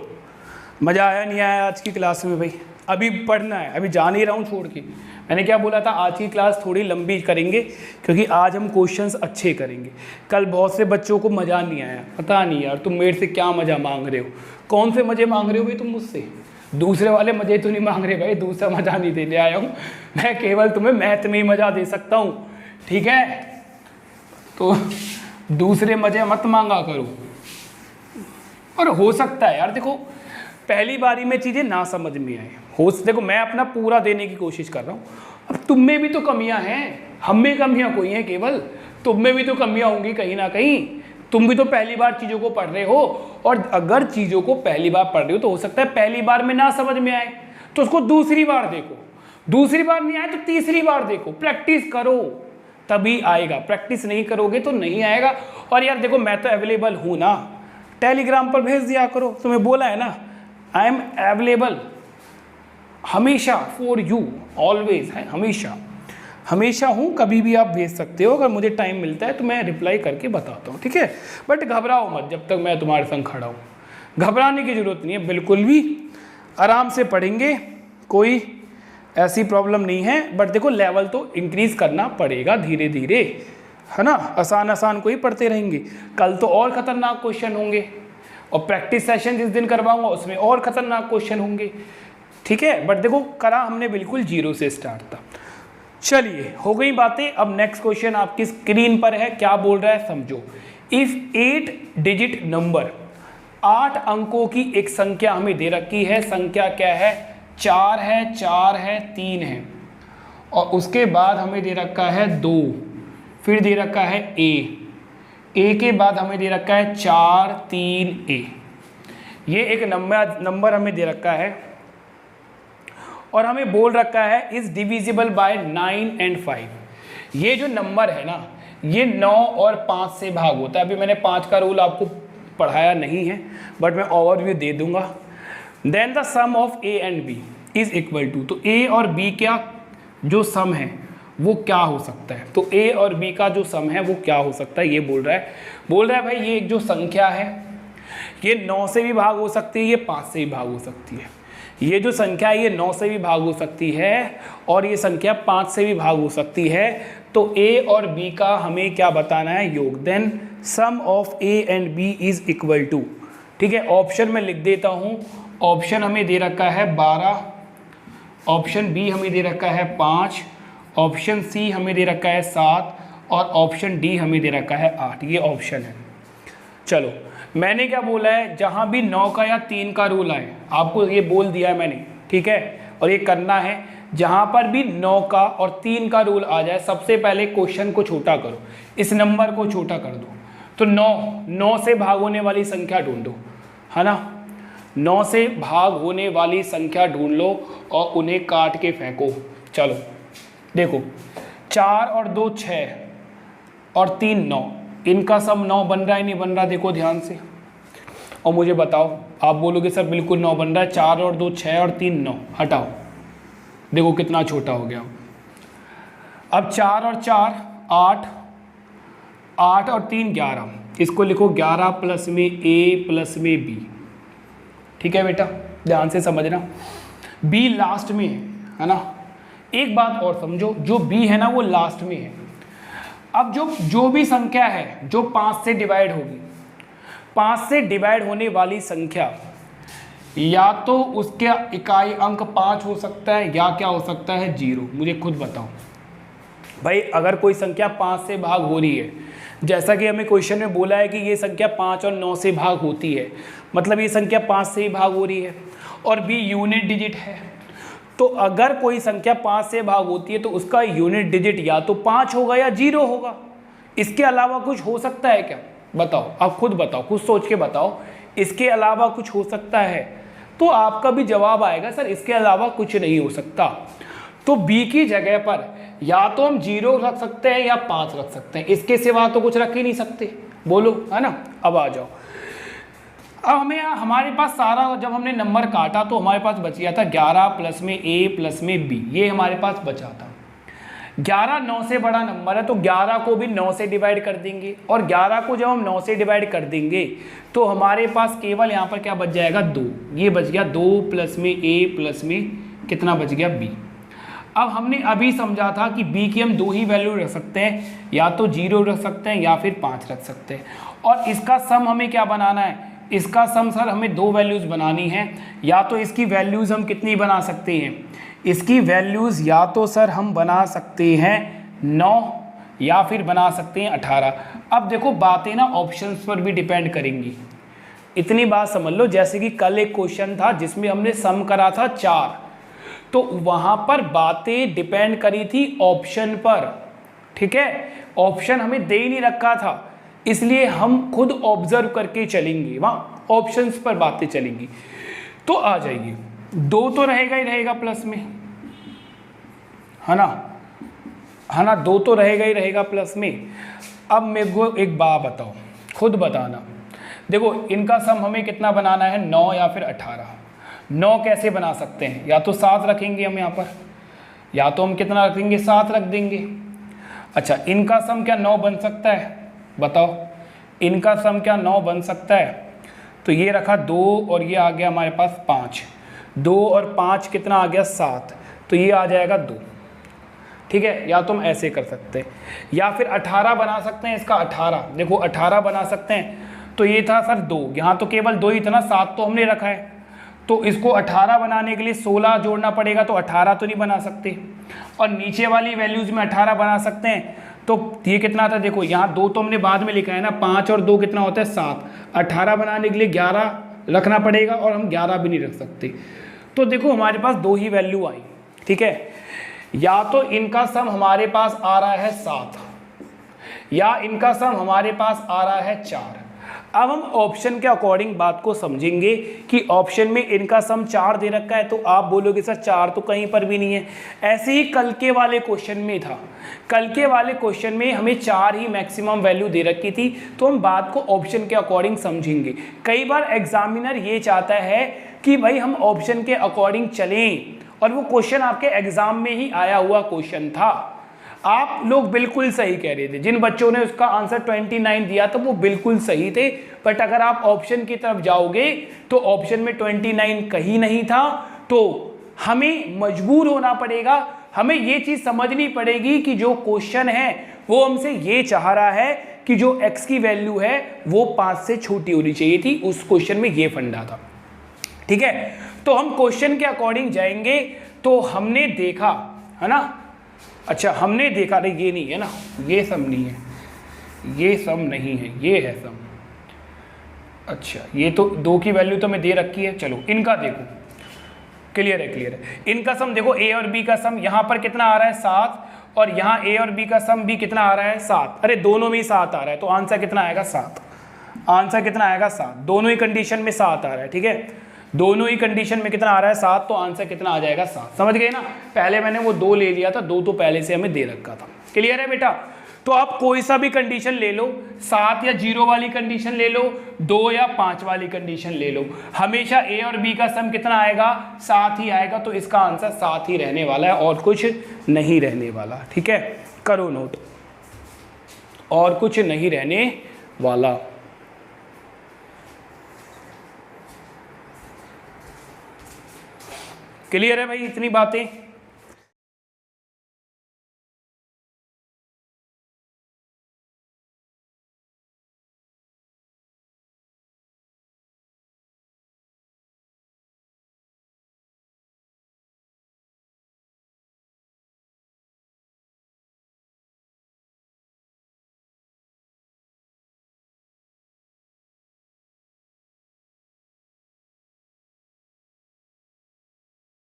मज़ा आया नहीं आया आज की क्लास में भाई? अभी पढ़ना है, अभी जा नहीं रहा हूँ छोड़ के। मैंने क्या बोला था, आज की क्लास थोड़ी लंबी करेंगे क्योंकि आज हम क्वेश्चंस अच्छे करेंगे। कल बहुत से बच्चों को मज़ा नहीं आया, पता नहीं यार तुम मेरे से क्या मज़ा मांग रहे हो, कौन से मज़े मांग रहे हो भाई तुम मुझसे, दूसरे वाले मज़े तो नहीं मांग रहे भाई, दूसरा मज़ा नहीं देने आया हूँ मैं, केवल तुम्हें मैथ में ही मज़ा दे सकता हूँ, ठीक है। तो दूसरे मज़े मत मांगा करो। और हो सकता है यार देखो पहली बारी में चीज़ें ना समझ में आए, देखो मैं अपना पूरा देने की कोशिश कर रहा हूँ। अब तुम में भी तो कमियां हैं, हम में कमियां कोई हैं केवल, तुम में भी तो कमियां होंगी कहीं ना कहीं। तुम भी तो पहली बार चीज़ों को पढ़ रहे हो, और अगर चीज़ों को पहली बार पढ़ रहे हो तो हो सकता है पहली बार में ना समझ में आए, तो उसको दूसरी बार देखो, दूसरी बार नहीं आए तो तीसरी बार देखो, प्रैक्टिस करो तभी आएगा, प्रैक्टिस नहीं करोगे तो नहीं आएगा। और यार देखो मैं तो अवेलेबल हूँ ना, टेलीग्राम पर भेज दिया करो, तुम्हें बोला है ना आई एम अवेलेबल हमेशा फॉर यू ऑलवेज, है हमेशा, हमेशा हूँ, कभी भी आप भेज सकते हो, अगर मुझे टाइम मिलता है तो मैं रिप्लाई करके बताता हूँ, ठीक है। बट घबराओ मत जब तक मैं तुम्हारे संग खड़ा हूँ, घबराने की ज़रूरत नहीं है बिल्कुल भी, आराम से पढ़ेंगे, कोई ऐसी प्रॉब्लम नहीं है। बट देखो लेवल तो इंक्रीज़ करना पड़ेगा धीरे धीरे, है ना, आसान आसान को ही पढ़ते रहेंगे। कल तो और ख़तरनाक क्वेश्चन होंगे, और प्रैक्टिस सेशन जिस दिन करवाऊंगा उसमें और ख़तरनाक क्वेश्चन होंगे, ठीक है। बट देखो करा हमने बिल्कुल जीरो से स्टार्ट था। चलिए हो गई बातें, अब नेक्स्ट क्वेश्चन आपकी स्क्रीन पर है, क्या बोल रहा है समझो। इफ़ 8 डिजिट नंबर, 8 अंकों की एक संख्या हमें दे रखी है, संख्या क्या है, 4 है, 4 है, 3 है, और उसके बाद हमें दे रखा है 2, फिर दे रखा है ए के बाद हमें दे रखा है 4 3 ए। ये एक नंबर हमें दे रखा है और हमें बोल रखा है इज डिविजिबल बाय 9 and 5। ये जो नंबर है ना, ये 9 और 5 से भाग होता है। अभी मैंने 5 का रूल आपको पढ़ाया नहीं है, बट मैं ओवरव्यू दे दूंगा। Then the sum of A and B is equal to, तो ए और बी का जो सम है वो क्या हो सकता है, तो ए और बी का जो सम है वो क्या हो सकता है, ये बोल रहा है भाई ये एक जो संख्या है ये 9 से भी भाग हो सकती है, ये 5 से भी भाग हो सकती है। ये जो संख्या है ये 9 से भी भाग हो सकती है और ये संख्या 5 से भी भाग हो सकती है। तो ए और बी का हमें क्या बताना है, योग। Then sum of A and B is equal to, ठीक है। ऑप्शन में लिख देता हूँ, ऑप्शन हमें दे रखा है 12, ऑप्शन बी हमें दे रखा है 5, ऑप्शन सी हमें दे रखा है 7 और ऑप्शन डी हमें दे रखा है 8। ये ऑप्शन है। चलो मैंने क्या बोला है, जहाँ भी 9 का या 3 का रूल आए, आपको ये बोल दिया है मैंने, ठीक है। और ये करना है, जहाँ पर भी 9 का और 3 का रूल आ जाए, सबसे पहले क्वेश्चन को छोटा करो, इस नंबर को छोटा कर दो। तो 9 से भाग होने वाली संख्या ढूंढो, है ना, 9 से भाग होने वाली संख्या ढूंढ लो और उन्हें काट के फेंको। चलो देखो 4 और 2 6 और 3 9, इनका सम 9 बन रहा है नहीं बन रहा, देखो ध्यान से और मुझे बताओ। आप बोलोगे सर बिल्कुल 9 बन रहा है, 4 और 2 6 और 3 9, हटाओ, देखो कितना छोटा हो गया। अब 4 और 4 8, 8 और 3 11, इसको लिखो 11 प्लस में ए प्लस में बी, ठीक है बेटा, ध्यान से समझना। बी लास्ट में है ना। एक बात और समझो, जो बी है ना वो लास्ट में है। अब जो भी संख्या है जो 5 से डिवाइड होगी, 5 से डिवाइड होने वाली संख्या या तो उसके इकाई अंक 5 हो सकता है या क्या हो सकता है 0। मुझे खुद बताओ भाई, अगर कोई संख्या 5 से भाग हो रही है, जैसा कि हमें क्वेश्चन में बोला है कि ये संख्या 5 और 9 से भाग होती है, मतलब ये संख्या 5 से ही भाग हो रही है और बी यूनिट डिजिट है। तो अगर कोई संख्या 5 से भाग होती है तो उसका यूनिट डिजिट या तो 5 होगा या 0 होगा। इसके अलावा कुछ हो सकता है क्या, बताओ, आप खुद बताओ, खुद सोच के बताओ, इसके अलावा कुछ हो सकता है? तो आपका भी जवाब आएगा सर इसके अलावा कुछ नहीं हो सकता। तो बी की जगह पर या तो हम 0 रख सकते हैं या 5 रख सकते हैं, इसके सिवा तो कुछ रख ही नहीं सकते, बोलो, है ना। अब आ जाओ, अब हमारे पास सारा जब हमने नंबर काटा तो हमारे पास बच गया था 11 प्लस में ए प्लस में बी, ये हमारे पास बचा था। 11 9 से बड़ा नंबर है तो 11 को भी 9 से डिवाइड कर देंगे और 11 को जब हम 9 से डिवाइड कर देंगे तो हमारे पास केवल यहाँ पर क्या बच जाएगा 2, ये बच गया 2 प्लस में ए प्लस में कितना बच गया b। अब हमने अभी समझा था कि b की हम 2 ही वैल्यू रख सकते हैं, या तो 0 रख सकते हैं या फिर 5 रख सकते हैं। और इसका सम हमें क्या बनाना है, इसका सम सर हमें 2 वैल्यूज़ बनानी है। या तो इसकी वैल्यूज़ हम कितनी बना सकते हैं, इसकी वैल्यूज़ या तो सर हम बना सकते हैं 9 या फिर बना सकते हैं 18। अब देखो बातें ना ऑप्शंस पर भी डिपेंड करेंगी, इतनी बात समझ लो। जैसे कि कल एक क्वेश्चन था जिसमें हमने सम करा था 4, तो वहाँ पर बातें डिपेंड करी थी ऑप्शन पर, ठीक है। ऑप्शन हमें दे ही नहीं रखा था, इसलिए हम खुद ऑब्जर्व करके चलेंगे, वहाँ ऑप्शंस पर बातें चलेंगी। तो आ जाइए, 2 तो रहेगा ही रहेगा प्लस में, है ना 2 तो रहेगा ही रहेगा प्लस में। अब मेरे को एक बात बताओ, खुद बताना। देखो इनका सम हमें कितना बनाना है, 9 या फिर 18। 9 कैसे बना सकते हैं, या तो 7 रखेंगे हम यहाँ पर, या तो हम कितना रखेंगे 7 रख देंगे। अच्छा इनका सम क्या 9 बन सकता है, बताओ इनका सम क्या 9 बन सकता है। तो ये रखा 2 और ये आ गया हमारे पास 5, 2 और 5 कितना आ गया 7, तो ये आ जाएगा 2, ठीक है। या तो हम ऐसे कर सकते हैं, या फिर 18 बना सकते हैं इसका 18। देखो 18 बना सकते हैं, तो ये था सर 2, यहाँ तो केवल 2 ही था ना, 7 तो हमने रखा है। तो इसको 18 बनाने के लिए 16 जोड़ना पड़ेगा, तो 18 तो नहीं बना सकते। और नीचे वाली वैल्यूज़ में 18 बना सकते हैं, तो ये कितना था, देखो यहाँ 2 तो हमने बाद में लिखा है ना, 5 और 2 कितना होता है 7। 18 बनाने के लिए 11 रखना पड़ेगा, और हम 11 भी नहीं रख सकते। तो देखो हमारे पास 2 ही वैल्यू आई, ठीक है। या तो इनका सम हमारे पास आ रहा है 7, या इनका सम हमारे पास आ रहा है 4। अब हम ऑप्शन के अकॉर्डिंग बात को समझेंगे कि ऑप्शन में इनका सम 4 दे रखा है, तो आप बोलोगे सर 4 तो कहीं पर भी नहीं है। ऐसे ही कल के वाले क्वेश्चन में था, कल के वाले क्वेश्चन में हमें 4 ही मैक्सिमम वैल्यू दे रखी थी, तो हम बात को ऑप्शन के अकॉर्डिंग समझेंगे। कई बार एग्जामिनर ये चाहता है कि भाई हम ऑप्शन के अकॉर्डिंग चलें, और वो क्वेश्चन आपके एग्जाम में ही आया हुआ क्वेश्चन था। आप लोग बिल्कुल सही कह रहे थे, जिन बच्चों ने उसका आंसर 29 दिया था वो बिल्कुल सही थे, बट अगर आप ऑप्शन की तरफ जाओगे तो ऑप्शन में 29 कहीं नहीं था। तो हमें मजबूर होना पड़ेगा, हमें ये चीज़ समझनी पड़ेगी कि जो क्वेश्चन है वो हमसे ये चाह रहा है कि जो x की वैल्यू है वो 5 से छोटी होनी चाहिए थी। उस क्वेश्चन में ये फंडा था, ठीक है। तो हम क्वेश्चन के अकॉर्डिंग जाएंगे। तो हमने देखा है ना, अच्छा हमने देखा, नहीं ये नहीं है ना, ये सम नहीं है, ये सम नहीं है, ये है सम। अच्छा ये तो 2 की वैल्यू तो मैं दे रखी है। चलो इनका देखो, क्लियर है, क्लियर है। इनका सम देखो, a और b का सम यहाँ पर कितना आ रहा है 7, और यहाँ a और b का सम भी कितना आ रहा है 7। अरे दोनों में ही 7 आ रहा है, तो आंसर कितना आएगा 7। आंसर कितना आएगा 7, दोनों ही कंडीशन में 7 आ रहा है, ठीक है। दोनों ही कंडीशन में कितना आ रहा है 7, तो आंसर कितना आ जाएगा 7। समझ गए ना, पहले मैंने वो 2 ले लिया था, 2 तो पहले से हमें दे रखा था। क्लियर है बेटा। तो आप कोई सा भी कंडीशन ले लो, 7 या 0 वाली कंडीशन ले लो, 2 या 5 वाली कंडीशन ले लो, हमेशा a और b का सम कितना आएगा 7 ही आएगा। तो इसका आंसर 7 ही रहने वाला है, और कुछ नहीं रहने वाला, ठीक है। करो नोट, और कुछ नहीं रहने वाला। क्लियर है भाई, इतनी बातें।